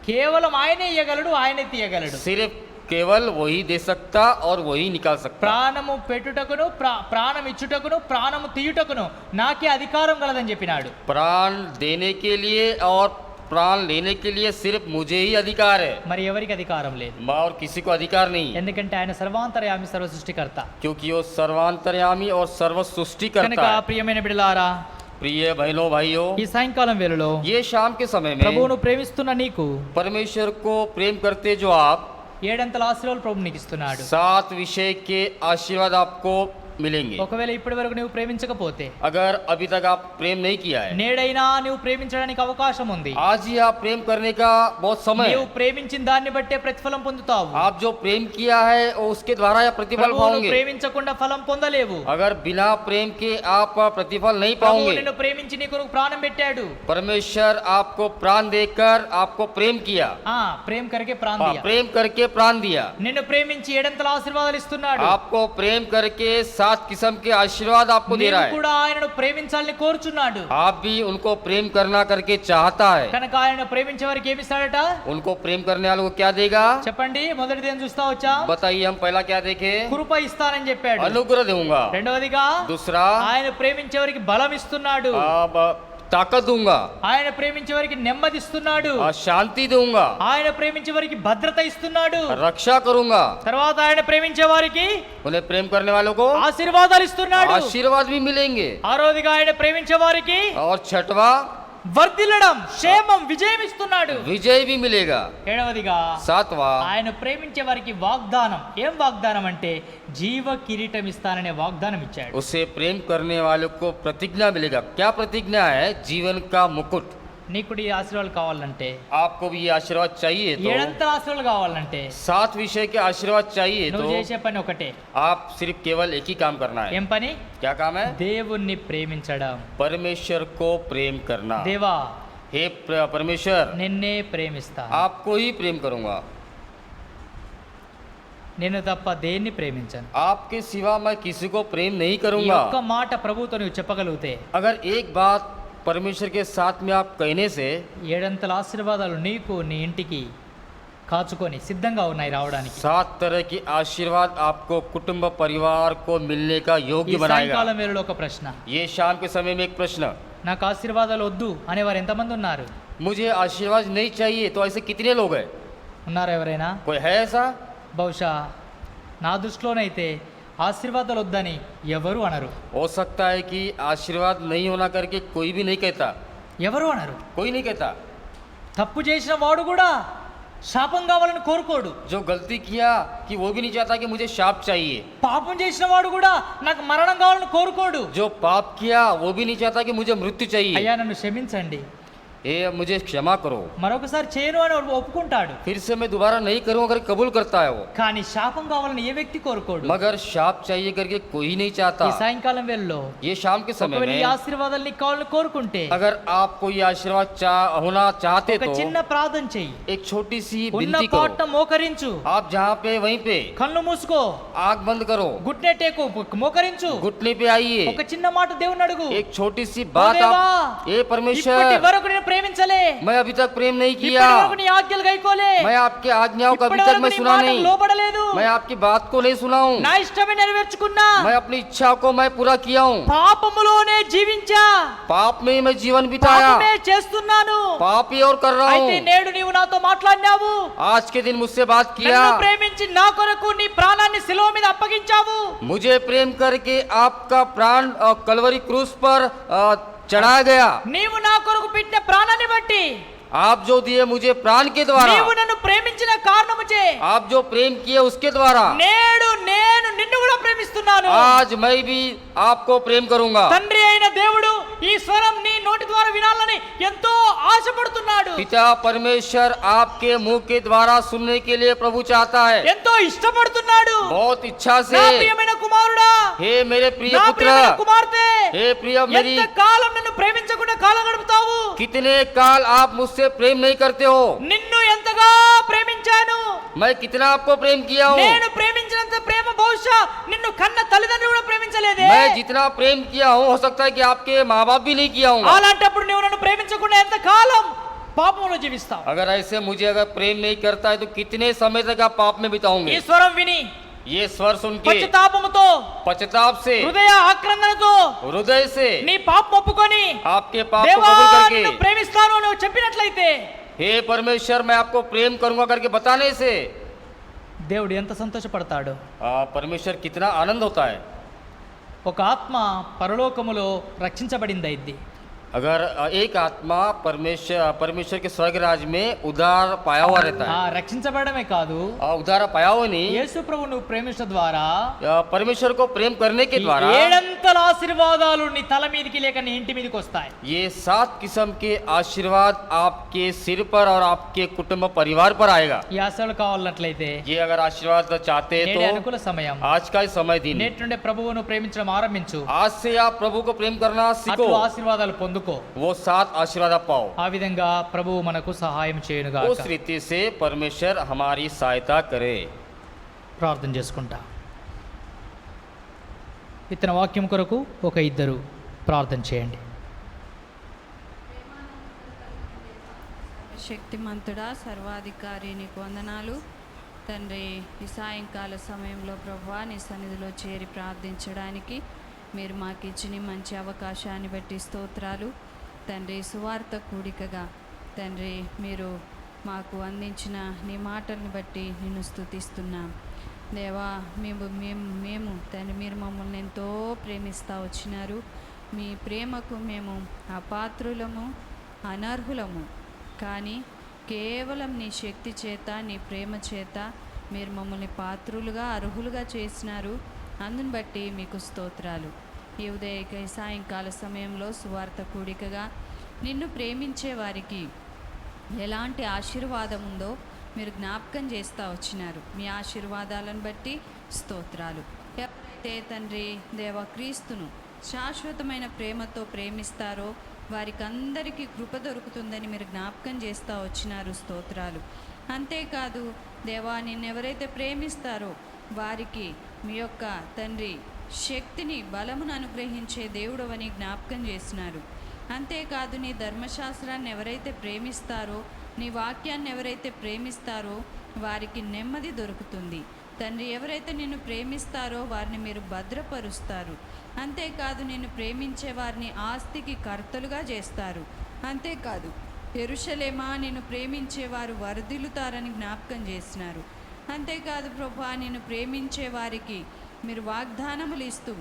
కేవలం ఆయనే ఇయ్యగలడు, ఆయనే తీయగలడు. सिर्फ केवल वही दे सकता और वही निकाल सकता। ప్రాణము పెట్టుటకును ప్రాణం ఇచ్చుటకును ప్రాణము తీయుటకును నాకే అధికారం కలదని చెప్పినాడు. प्राण देने के लिए और प्राण लेने के लिए सिर्फ मुझे ही अधिकार है, మరి ఎవరికి అధికారం లేదు? और किसी को अधिकार नहीं है, ఎందుకంటే ఆయన సర్వాంతర్యామి సర్వ సృష్టికర్త. क्योंकि वो सर्वांतर्यामी और सर्व सृष्टि కనుక करता है। ప్రియమైన బిడ్డలారా, प्रिय बहनों भाइयों, ఈ సాయంకాలం వేళలో ये शाम के समय में ప్రభువును ప్రేమిస్తున్న నీకు परमेश्वर को प्रेम करते जो आप 7 ఆశీర్వాదాలు ప్రభు నీకు ఇస్తున్నాడు. 7 विषय के आशीर्वाद आपको मिलेंगे। ఒకవేళ ఇప్పటి వరకు నువ్వు ప్రేమించకపోతే, अगर अभी तक आप प्रेम नहीं किया है, నేడైనా నువ్వు ప్రేమించడానికి అవకాశం ఉంది. आज ही आप प्रेम करने का बहुत समय నీవు है। ప్రేమించిన దాన్ని బట్టే ప్రతిఫలం పొందుతావు. आप जो प्रेम किया है वो उसके द्वारा या प्रतिफल ప్రభువును पाओगे। ప్రేమించకుండా ఫలం పొందలేవు. अगर बिना प्रेम के आप प्रतिफल नहीं ప్రభువు पाओगे। నిన్ను ప్రేమించి నీ కొరకు ప్రాణం పెట్టాడు. परमेश्वर आपको प्राण देकर आपको प्रेम किया, ప్రేమ కరికే ప్రాణం దియా. प्रेम करके प्राण दिया। నిన్ను ప్రేమించి ఏడంతల ఆశీర్వాదాలు ఇస్తున్నాడు. आपको प्रेम करके 7 किस्म के आशीर्वाद आपको दे నీవు रहा है। కూడా ఆయనను ప్రేమించాలని కోరుచున్నాడు. आप भी उनको प्रेम करना करके चाहता है। కనుక ఆయన ప్రేమించే వారికి ఏమి ఇస్తాడట? उनको प्रेम करने वालों को क्या देगा? చెప్పండి. మొదటిది ఏం చూస్తా వచ్చా? बताइए, हम पहला क्या देखे? కృప ఇస్తానని చెప్పాడు. अनुग्रह दूंगा। రెండవదిగా दूसरा, ఆయన ప్రేమించే వారికి బలం ఇస్తున్నాడు. अब ताकत दूंगा। ఆయన ప్రేమించే వారికి నెమ్మది ఇస్తున్నాడు. शांति दूंगा। ఆయన ప్రేమించే వారికి భద్రత ఇస్తున్నాడు. रक्षा करूंगा। తర్వాత ఆయన ప్రేమించే వారికి उन्हें प्रेम करने वालों को ఆశీర్వాదాలు ఇస్తున్నాడు. आशीर्वाद भी मिलेंगे। ఆరోదిగా ఆయన ప్రేమించే వారికి और छठवा, వర్ధిల్లడం, క్షేమం, విజయం ఇస్తున్నాడు. विजय भी मिलेगा। ఏడవదిగా 7वां, ఆయన ప్రేమించే వారికి వాగ్దానం. ఏం వాగ్దానం అంటే జీవ కిరీటం ఇస్తాననే వాగ్దానం ఇచ్చాడు. उसे प्रेम करने वालों को प्रतिज्ञा मिलेगा। क्या प्रतिज्ञा है? जीवन का मुकुट। నీకు కూడా ఈ ఆశీర్వాదాలు కావాలంటే, आपको भी ये आशीर्वाद चाहिए तो, ఏడంతల ఆశీర్వాదాలు కావాలంటే 7 विषय के आशीर्वाद चाहिए నువ్వు तो చేసే పని ఒకటే. आप सिर्फ केवल एक ही काम करना है। ఏం పని? क्या काम है? దేవుణ్ణి ప్రేమించడం. परमेश्वर को प्रेम करना। దేవా, हे परमेश्वर, నిన్నే ప్రేమిస్తా. आपको ही प्रेम करूंगा, నిన్ను తప్ప దేన్ని ప్రేమించను. आपके सिवा मैं किसी को प्रेम नहीं ఈ करूंगा। ఒక్క మాట ప్రభువుతో నువ్వు చెప్పగలిగితే, अगर एक बात परमेश्वर के साथ में आप कहने से, ఏడంతల ఆశీర్వాదాలు నీకు నీ ఇంటికి కాచుకొని సిద్ధంగా ఉన్నాయి రావడానికి. 7 तरह की आशीर्वाद आपको कुटुंब परिवार को मिलने का ఈ योग्य बनाएगा। సాయంకాలం వేళలో ఒక ప్రశ్న. ये शाम के समय में एक प्रश्न, నాకు ఆశీర్వాదాలు వద్దు అనేవారు ఎంతమంది ఉన్నారు? मुझे आशीर्वाद नहीं चाहिए तो ऐसे कितने लोग हैं? ఉన్నారా ఎవరైనా? कोई है ऐसा? బహుశా నా దృష్టిలోనైతే ఆశీర్వాదాలు వద్దని ఎవరు అనరు. हो सकता है कि आशीर्वाद नहीं होना करके कोई भी नहीं कहता, ఎవరు అనరు. कोई नहीं कहता। తప్పు చేసిన వాడు కూడా శాపం కావాలని కోరుకోడు. जो गलती किया कि वो भी नहीं चाहता कि मुझे शाप चाहिए। పాపం చేసిన వాడు కూడా నాకు మరణం కావాలని కోరుకోడు. जो पाप किया वो भी नहीं चाहता कि मुझे मृत्यु चाहिए। అయ్యా నన్ను క్షమించండి, ये मुझे क्षमा करो, మరొకసారి చేయను అని ఒప్పుకుంటాడు. फिर से मैं दोबारा नहीं करूँ अगर कबूल करता है वो। కానీ శాపం కావాలని ఏ వ్యక్తి కోరుకోడు. मगर शाप चाहिए करके कोई नहीं ఈ चाहता। సాయంకాలం వేళలో ये शाम के समय ఒకవేళ ఈ में ఆశీర్వాదాలు నీకు కావాలని కోరుకుంటే अगर आपको ये आशीर्वाद होना चाहते ఒక तो చిన్న ప్రార్థన చెయ్యి. एक छोटी सी ఉన్న विनती పాట करो। మోకరించు. आप जहाँ पे वहीं पे కళ్ళు మూసుకో. आग बंद करो, గుట్నే టేకు మోకరించు. घुटने पे आइए, ఒక చిన్న మాట దేవుని అడుగు. एक छोटी सी ఓ बात దేవా, आप, ये ఇప్పటి परमेश्वर, వరకు నేను ప్రేమించలే, मैं अभी तक प्रेम नहीं किया, ఇప్పటి వరకు నీ ఆజ్ఞలు గైకోలే, मैं आपके आज्ञाओं का अभी ఇప్పటి तक వరకు मैं నీ सुना మాటకు नहीं, లోబడలేదు, मैं आपकी बात को नहीं सुना हूँ, నా ఇష్టమే నెరవేర్చుకున్నా, मैं अपनी इच्छा को मैं पूरा किया हूँ, పాపములోనే జీవించా, पाप में ही मैं जीवन बिताया, పాపమే చేస్తున్నాను. पाप ही और कर रहा అయితే हूँ। నేడు నీవు నాతో మాట్లాడినావు, आज के दिन मुझसे बात किया, నన్ను ప్రేమించి నా కొరకు నీ ప్రాణాన్ని శిలువ మీద అప్పగించావు. मुझे प्रेम करके आपका प्राण कलवरी क्रूस पर चढ़ाया गया। నీవు నా కొరకు పెట్టిన ప్రాణాన్ని బట్టి, आप जो दिए मुझे प्राण के द्वारा, నీవు నన్ను ప్రేమించిన కారణముచే आप जो प्रेम किए उसके द्वारा నేడు నేను నిన్ను కూడా ప్రేమిస్తున్నాను. आज मैं भी आपको प्रेम करूंगा। తండ్రి అయిన దేవుడు ఈ స్వరం నీ నోటి ద్వారా వినాలని ఎంతో ఆశపడుతున్నాడు. पिता परमेश्वर आपके मुंह के द्वारा सुनने के लिए प्रभु चाहता है, ఎంతో ఇష్టపడుతున్నాడు. बहुत इच्छा నా से। ప్రియమైన కుమారుడా, हे मेरे प्रिय నా पुत्र, ప్రియమైన కుమార్తె, हे प्रिय मेरी, ఎంత కాలం నన్ను ప్రేమించకుండా కాలం గడుపుతావు? कितने काल आप मुझसे प्रेम नहीं करते हो? నిన్ను ఎంతగా ప్రేమించాను. मैं कितना आपको प्रेम किया हूँ? నేను ప్రేమించినంత ప్రేమ బహుశా నిన్ను కన్న తల్లిదండ్రులు కూడా ప్రేమించలేదే. मैं जितना प्रेम किया हूँ हो सकता है कि आपके माँ बाप भी नहीं किया हूँ। అలాంటప్పుడు నువ్వు నన్ను ప్రేమించకుండా ఎంత కాలం పాపంలో జీవిస్తావు? अगर ऐसे मुझे अगर प्रेम नहीं करता है तो कितने समय तक आप पाप में ఈ बिताओगे? స్వరం విని ये स्वर सुन के పశ్చాత్తాపముతో, पश्चाताप से, హృదయ ఆక్రందనతో हृदय से నీ పాపం ఒప్పుకొని आपके पाप को దేవా कबूल करके, నిన్ను ప్రేమిస్తాను అని చెప్పినట్లయితే हे परमेश्वर मैं आपको प्रेम करूंगा करके बताने से దేవుడు ఎంత సంతోషపడతాడు. परमेश्वर कितना आनंद होता है। ఒక ఆత్మ పరలోకములో రక్షించబడింది అయింది. अगर एक आत्मा परमेश्वर के स्वर्ग राज्य में उद्धार पाया हुआ रहता है, రక్షించబడమే కాదు, उद्धार पाया हुआ नहीं, యేసు ప్రభు నువ్వు ప్రేమించడం ద్వారా परमेश्वर को प्रेम करने के ఈ द्वारा ఏడంతల ఆశీర్వాదాలు నీ తల మీదకి లేక నీ ఇంటి మీదకి వస్తాయి. ये 7 किस्म के आशीर्वाद आपके सिर पर और आपके कुटुंब परिवार पर आएगा। ఈ ఆశలు కావాలన్నట్లయితే ये अगर आशीर्वाद चाहते हैं నేడే तो అనుకూల సమయం. आज का ही समय दिन, నేటి నుండి ప్రభువును ప్రేమించడం ఆరంభించు. आज से आप प्रभु को प्रेम करना सीखो, అట్లు ఆశీర్వాదాలు పొందుకో. वो 7 आशीर्वाद आप पाओ। ఆ విధంగా ప్రభువు మనకు సహాయం చేయనుగా. उस रीति से परमेश्वर हमारी सहायता करे। ప్రార్థన చేసుకుంటా. ఇతర వాక్యం కొరకు ఒక ఇద్దరు ప్రార్థన చేయండి. శక్తిమంతుడా, సర్వాధికారి, నీకు వందనాలు తండ్రి. ఈ సాయంకాల సమయంలో ప్రభువా నీ సన్నిధిలో చేరి ప్రార్థించడానికి మీరు మాకు ఇచ్చిన మంచి అవకాశాన్ని బట్టి స్తోత్రాలు తండ్రి. సువార్త కూడికగా తండ్రి మీరు మాకు అందించిన నీ మాటల్ని బట్టి నిన్ను స్తుతిస్తున్నాం దేవా. మేము తండ్రి మీరు మమ్మల్ని ఎంతో ప్రేమిస్తూ వచ్చినారు. మీ ప్రేమకు మేము అపాత్రులము, అనర్హులము. కానీ కేవలం నీ శక్తి చేత, నీ ప్రేమ చేత మీరు మమ్మల్ని పాత్రులుగా, అర్హులుగా చేసినారు. అందుని బట్టి మీకు స్తోత్రాలు. ఈ ఉదయ సాయంకాల సమయంలో సువార్త కూడికగా నిన్ను ప్రేమించే వారికి ఎలాంటి ఆశీర్వాదం ఉందో మీరు జ్ఞాపకం చేస్తూ వచ్చినారు. మీ ఆశీర్వాదాలను బట్టి స్తోత్రాలు. ఎవరైతే తండ్రి దేవ క్రీస్తును శాశ్వతమైన ప్రేమతో ప్రేమిస్తారో వారికి అందరికీ కృప దొరుకుతుందని మీరు జ్ఞాపకం చేస్తూ వచ్చినారు. స్తోత్రాలు. అంతేకాదు దేవా, నిన్నెవరైతే ప్రేమిస్తారో వారికి మీ యొక్క తండ్రి శక్తిని, బలమును అనుగ్రహించే దేవుడవని జ్ఞాపకం చేసినారు. అంతేకాదు నీ ధర్మశాస్త్రాన్ని ఎవరైతే ప్రేమిస్తారో, నీ వాక్యాన్ని ఎవరైతే ప్రేమిస్తారో వారికి నెమ్మది దొరుకుతుంది తండ్రి. ఎవరైతే నిన్ను ప్రేమిస్తారో వారిని మీరు భద్రపరుస్తారు. అంతేకాదు నిన్ను ప్రేమించే వారిని ఆస్తికి కర్తలుగా చేస్తారు. అంతేకాదు యెరూషలేమా, నిన్ను ప్రేమించేవారు వర్ధిల్లుతారని జ్ఞాపకం చేసినారు. అంతేకాదు ప్రభువా, నిన్ను ప్రేమించే వారికి మీరు వాగ్దానములు ఇస్తూ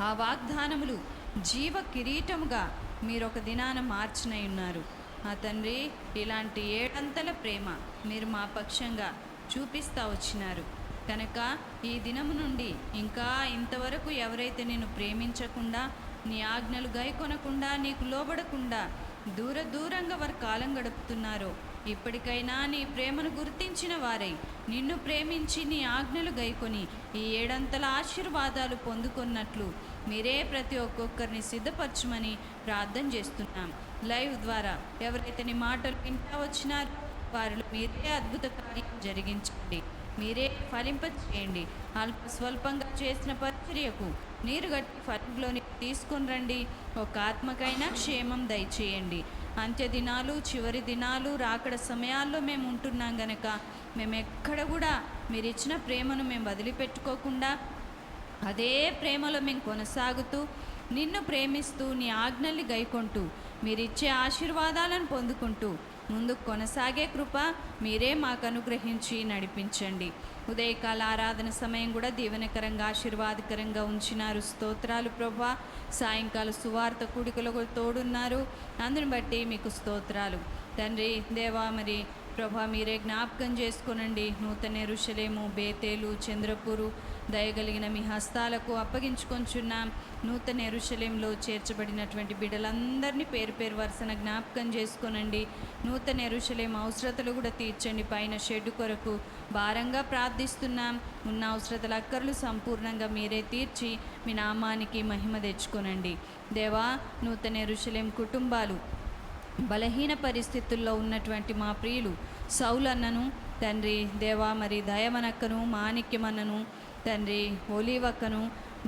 ఆ వాగ్దానములు జీవ కిరీటముగా మీరు ఒక దినాన మార్చినై ఉన్నారు. ఆ తండ్రి, ఇలాంటి ఏడంతల ప్రేమ మీరు మా పక్షంగా చూపిస్తూ వచ్చినారు కనుక ఈ దినము నుండి ఇంకా ఇంతవరకు ఎవరైతే నిన్ను ప్రేమించకుండా, నీ ఆజ్ఞలు గైకొనకుండా, నీకు లోబడకుండా దూరంగా వారు కాలం గడుపుతున్నారో, ఇప్పటికైనా నీ ప్రేమను గుర్తించిన వారై నిన్ను ప్రేమించి నీ ఆజ్ఞలు గైకొని ఈ ఏడంతల ఆశీర్వాదాలు పొందుకున్నట్లు మీరే ప్రతి ఒక్కొక్కరిని సిద్ధపరచమని ప్రార్థన చేస్తున్నాం. లైవ్ ద్వారా ఎవరైతే నీ మాటలు వింటా వచ్చినారో వారిలో మీరే అద్భుత కార్యం జరిగించండి, మీరే ఫలింప చేయండి. స్వల్పంగా చేసిన పరిచర్యకు నీరు గట్టి ఫలంలోని తీసుకుని రండి. ఒక ఆత్మకైనా క్షేమం దయచేయండి. అంత్య దినాలు, చివరి దినాలు, రాకడ సమయాల్లో మేము ఉంటున్నాం గనక మేము ఎక్కడ కూడా మీరు ఇచ్చిన ప్రేమను మేము వదిలిపెట్టుకోకుండా అదే ప్రేమలో మేము కొనసాగుతూ నిన్ను ప్రేమిస్తూ నీ ఆజ్ఞల్ని గైకొంటూ మీరిచ్చే ఆశీర్వాదాలను పొందుకుంటూ ముందుకు కొనసాగే కృప మీరే మాకు అనుగ్రహించి నడిపించండి. ఉదయకాల ఆరాధన సమయం కూడా దీవెనకరంగా, ఆశీర్వాదకరంగా ఉంచినారు. స్తోత్రాలు ప్రభా. సాయంకాల సువార్త కూడికలో తోడున్నారు. అందుని బట్టి మీకు స్తోత్రాలు తండ్రి. దేవా, మరి ప్రభా మీరే జ్ఞాపకం చేసుకొనండి. నూతన యెరూషలేము, బేతేలు, చంద్రపూరు దయగలిగిన మీ హస్తాలకు అప్పగించుకొంచున్నాం. నూతన యెరూషలేంలో చేర్చబడినటువంటి బిడ్డలందరినీ పేరు పేరు వరుసన జ్ఞాపకం చేసుకోనండి. నూతన యెరూషలేం అవసరతలు కూడా తీర్చండి. పైన షెడ్డు కొరకు భారంగా ప్రార్థిస్తున్నాం. ఉన్న అవసరతల అక్కర్లు సంపూర్ణంగా మీరే తీర్చి మీ నామానికి మహిమ తెచ్చుకోనండి. దేవా, నూతన యెరూషలేం కుటుంబాలు బలహీన పరిస్థితుల్లో ఉన్నటువంటి మా ప్రియులు సౌలన్నను తండ్రి, దేవా మరి దయమనక్కను, మాణిక్యమన్నను తండ్రి, ఒలీవక్కను,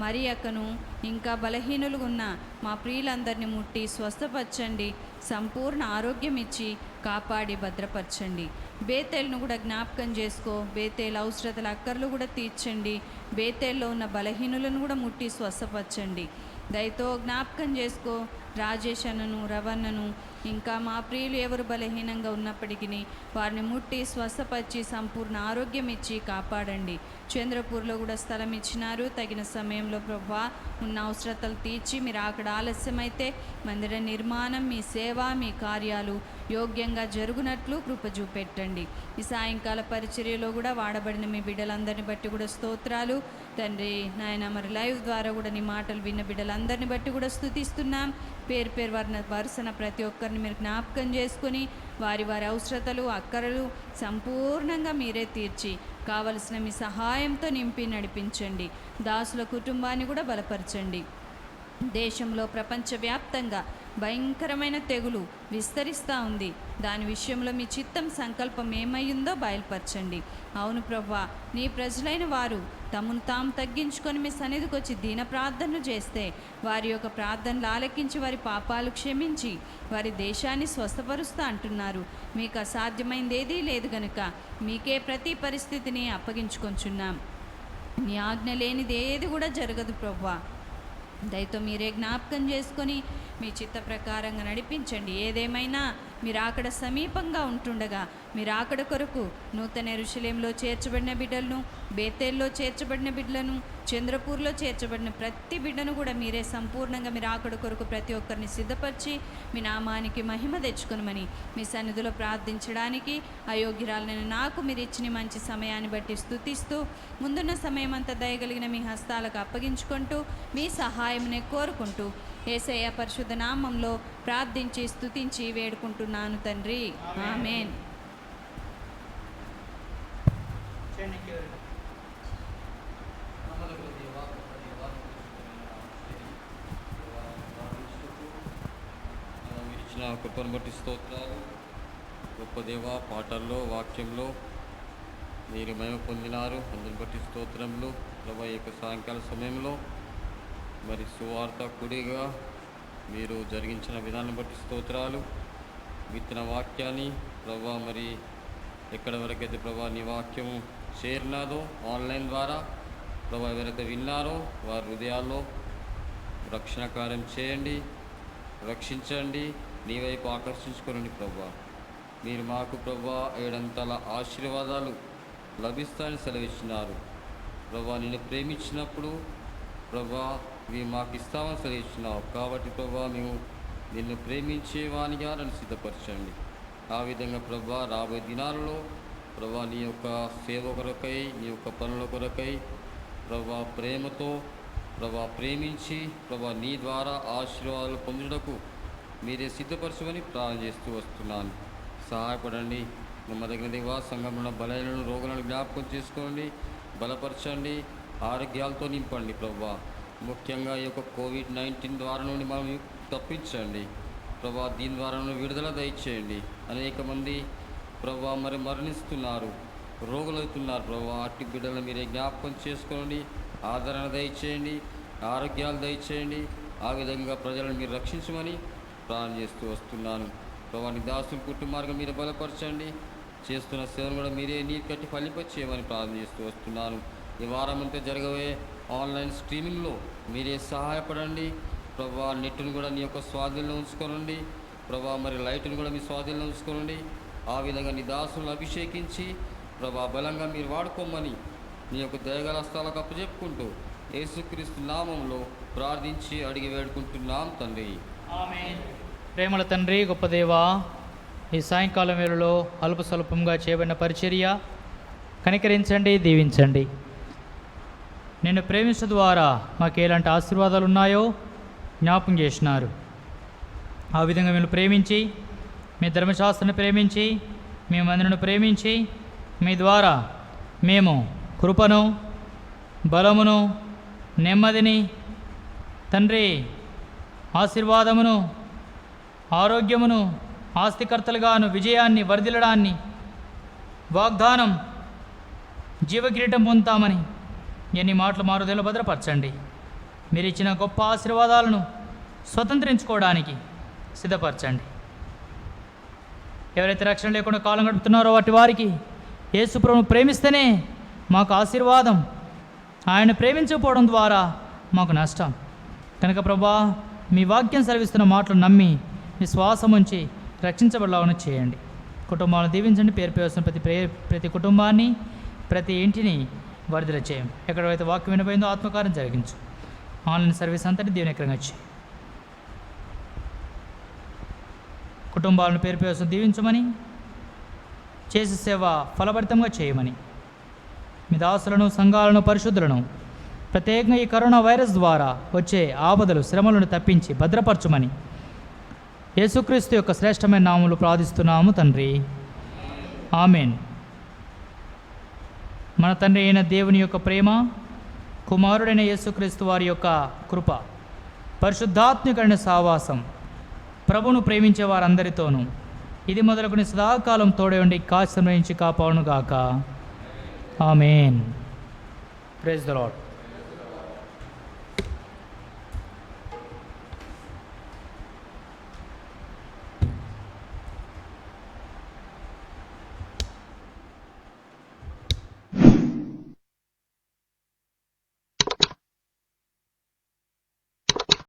మరి అక్కను, ఇంకా బలహీనులు ఉన్న మా ప్రియులందరినీ ముట్టి స్వస్థపరచండి. సంపూర్ణ ఆరోగ్యం ఇచ్చి కాపాడి భద్రపరచండి. బేతేలును కూడా జ్ఞాపకం చేసుకో. బేతేలు అవసరతల అక్కర్లు కూడా తీర్చండి. బేతేల్లో ఉన్న బలహీనులను కూడా ముట్టి స్వస్థపరచండి. దయతో జ్ఞాపకం చేసుకో. రాజేష్ అన్నను, రవణను, ఇంకా మా ప్రియులు ఎవరు బలహీనంగా ఉన్నప్పటికీ వారిని ముట్టి స్వస్థపరిచి సంపూర్ణ ఆరోగ్యం ఇచ్చి కాపాడండి. చంద్రపూర్లో కూడా స్థలం ఇచ్చినారు. తగిన సమయంలో ప్రభువా ఉన్న అవసరతలు తీర్చి మీరు అక్కడ ఆలస్యమైతే మందిర నిర్మాణం, మీ సేవ, మీ కార్యాలు యోగ్యంగా జరుగునట్లు కృప చూపెట్టండి. ఈ సాయంకాల పరిచర్యలో కూడా వాడబడిన మీ బిడ్డలందరిని బట్టి కూడా స్తోత్రాలు తండ్రి. నాయన మరి లైవ్ ద్వారా కూడా నీ మాటలు విన్న బిడ్డలందరిని బట్టి కూడా స్తుతిస్తున్నాం. పేరు పేరు వరుసన ప్రతి ఒక్కరిని మీరు జ్ఞాపకం చేసుకొని వారి వారి అవసరతలు, అక్కరలు సంపూర్ణంగా మీరే తీర్చి కావలసిన మీ సహాయంతో నింపి నడిపించండి. దాసుల కుటుంబాన్ని కూడా బలపరచండి. దేశంలో ప్రపంచవ్యాప్తంగా భయంకరమైన తెగులు విస్తరిస్తూ ఉంది. దాని విషయంలో మీ చిత్తం, సంకల్పం ఏమయ్యిందో బయలుపరచండి. అవును ప్రభువా, నీ ప్రజలైన వారు తమను తాము తగ్గించుకొని మీ సన్నిధికి వచ్చి దీన ప్రార్థనలు చేస్తే వారి యొక్క ప్రార్థనలు ఆలకించి వారి పాపాలు క్షమించి వారి దేశాన్ని స్వస్థపరుస్తా అంటున్నారు. మీకు అసాధ్యమైంది ఏదీ లేదు గనుక మీకే ప్రతి పరిస్థితిని అప్పగించుకొంచున్నాం. నీ ఆజ్ఞ లేనిది ఏది కూడా జరగదు ప్రభువా. దయతో మీరే జ్ఞాపకం చేసుకొని మీ చిత్త ప్రకారంగా నడిపించండి. ఏదేమైనా మీరు అక్కడ సమీపంగా ఉంటుండగా మీరు అక్కడ కొరకు నూతన యెరూషలేములో చేర్చబడిన బిడ్డలను, బేతేల్లో చేర్చబడిన బిడ్డలను, చంద్రపూర్లో చేర్చబడిన ప్రతి బిడ్డను కూడా మీరే సంపూర్ణంగా మీరు అక్కడ కొరకు ప్రతి ఒక్కరిని సిద్ధపరిచి మీ నామానికి మహిమ తెచ్చుకొనమని మీ సన్నిధిలో ప్రార్థించడానికి అయోగ్యురాలైన నాకు మీరు ఇచ్చిన మంచి సమయాన్ని బట్టి స్తుతిస్తూ ముందున్న సమయం అంతా దయగలిగిన మీ హస్తాలకు అప్పగించుకుంటూ మీ సహాయంనే కోరుకుంటూ యేసయ్య పరిశుద్ధ నామంలో ప్రార్థించి స్తుతించి వేడుకుంటున్నాను తండ్రి. ఆమేన్. ఇచ్చిన కృపను బట్టి స్తోత్రాలు. గొప్ప దేవ, పాటల్లో, వాక్యంలో మీరు మహిమ పొందినారు. అందుని బట్టి స్తోత్రములు. ప్రభా, ఈ యొక్క సాయంకాల సమయంలో మరి సువార్త కుడిగా మీరు జరిగించిన విధానం బట్టి స్తోత్రాలు. విత్తన వాక్యాన్ని ప్రభా మరి ఎక్కడ వరకైతే ప్రభా నీ వాక్యము చేరినాదో ఆన్లైన్ ద్వారా ప్రభా ఎవరైతే విన్నారో వారి హృదయాల్లో రక్షణ కార్యం చేయండి, రక్షించండి, నీ వైపు ఆకర్షించుకోండి ప్రభా. మీరు మాకు ప్రభా 7 ఆశీర్వాదాలు లభిస్తాయని సెలవిచ్చినారు ప్రభా. నిన్ను ప్రేమించినప్పుడు ప్రభా ఇవి మాకు ఇస్తామని సెలవిచ్చినావు. కాబట్టి ప్రభా మేము నిన్ను ప్రేమించే వానిగా నన్ను సిద్ధపరచండి. ఆ విధంగా ప్రభా రాబోయే దినాలలో ప్రభా నీ యొక్క సేవ కొరకై, నీ యొక్క పనుల కొరకై ప్రభా ప్రేమతో ప్రభా ప్రేమించి ప్రభా నీ ద్వారా ఆశీర్వాదాలు పొందుటకు మీరే సిద్ధపరచమని ప్రార్థన చేస్తూ వస్తున్నాను. సహాయపడండి. నమ్మదగిన దేవా, సంఘంలో బలైన రోగులను జ్ఞాపకం చేసుకోండి, బలపరచండి, ఆరోగ్యాలతో నింపండి ప్రభా. ముఖ్యంగా ఈ యొక్క కోవిడ్-19 ద్వారా నుండి మనం తప్పించండి ప్రభా. దీని ద్వారా విడుదల దయచేయండి. అనేక మంది ప్రభా మరి మరణిస్తున్నారు, రోగులవుతున్నారు ప్రభా. అట్టి బిడ్డలను మీరే జ్ఞాపకం చేసుకోండి, ఆదరణ దయచేయండి, ఆరోగ్యాలు దయచేయండి. ఆ విధంగా ప్రజలను మీరు రక్షించమని ప్రార్థన చేస్తూ వస్తున్నాను ప్రభా. నీ దాసుని కుటుంబాన్ని మీరు బలపరచండి. చేస్తున్న సేవను కూడా మీరే నీరు కట్టి ఫలింపచేయమని ప్రార్థన చేస్తూ వస్తున్నాను. ఈ వారం అంతా జరగబోయే ఆన్లైన్ స్ట్రీమింగ్లో మీరే సహాయపడండి ప్రభా. నెట్ను కూడా నీ యొక్క స్వాధీనంలో ఉంచుకోనండి ప్రభా. మరి లైట్ను కూడా మీ స్వాధీనంలో ఉంచుకోనండి. ఆ విధంగా నీ దాసులను అభిషేకించి ప్రభా బలంగా మీరు వాడుకోమని నీ యొక్క దయగల హస్తాలకు అప్పచెప్పుకుంటూ యేసుక్రీస్తు నామంలో ప్రార్థించి అడిగి వేడుకుంటున్నాం తండ్రి. ఆమేన్. ప్రేమల తండ్రి, గొప్ప దేవా, ఈ సాయంకాలం వేళలో అల్ప స్వల్పంగా చేయబడిన పరిచర్య కనికరించండి, దీవించండి. నిన్ను ప్రేమించడం ద్వారా మాకు ఎలాంటి ఆశీర్వాదాలు ఉన్నాయో జ్ఞాపకం చేసినారు. ఆ విధంగా మేము ప్రేమించి, మీ ధర్మశాస్త్రాన్ని ప్రేమించి, మీ మందిరను ప్రేమించి, మీ ద్వారా మేము కృపను, బలమును, నెమ్మదిని తండ్రి, ఆశీర్వాదమును, ఆరోగ్యమును, ఆస్తికర్తలుగాను విజయాన్ని, వర్ధిల్లడాన్ని, వాగ్దానం, జీవకిరీటం పొందుతామని ఎన్ని మాటలు మా హృదయంలో భద్రపరచండి. మీరు ఇచ్చిన గొప్ప ఆశీర్వాదాలను స్వతంత్రించుకోవడానికి సిద్ధపరచండి. ఎవరైతే రక్షణ లేకుండా కాలం గడుపుతున్నారో వాటి వారికి యేసు ప్రభువును ప్రేమిస్తేనే మాకు ఆశీర్వాదం, ఆయన ప్రేమించకపోవడం ద్వారా మాకు నష్టం. కనుక ప్రభా మీ వాక్యం సెలవిస్తున్న మాటలు నమ్మి విశ్వాసం ఉంచి రక్షించబడలాగానే చేయండి. కుటుంబాలను దీవించండి. పేరు వస్తున్న ప్రతి కుటుంబాన్ని, ప్రతి ఇంటిని వర్ధిల చేయం. ఎక్కడైతే వాక్యం వినబోయిందో ఆత్మకార్యం జరిగించు. ఆన్లైన్ సర్వీస్ అంతటి దీవెనకరంగా చేయి. కుటుంబాలను పేరు వస్తున్న దీవించమని, చేసే సేవ ఫలభరితంగా చేయమని, మీ దాసులను, సంఘాలను, పరిశుద్ధులను ప్రత్యేకంగా ఈ కరోనా వైరస్ ద్వారా వచ్చే ఆపదలు, శ్రమలను తప్పించి భద్రపరచుమని యేసుక్రీస్తు యొక్క శ్రేష్టమైన నామములు ప్రార్థిస్తున్నాము తండ్రి. ఆమెన్. మన తండ్రి అయిన దేవుని యొక్క ప్రేమ, కుమారుడైన యేసుక్రీస్తు వారి యొక్క కృప, పరిశుద్ధాత్మికమైన సావాసం ప్రభువును ప్రేమించే వారందరితోనూ ఇది మొదలుకొని సదాకాలం తోడే ఉండి కాశీ కాపాడును గాక. ఆమెన్. Praise the lord.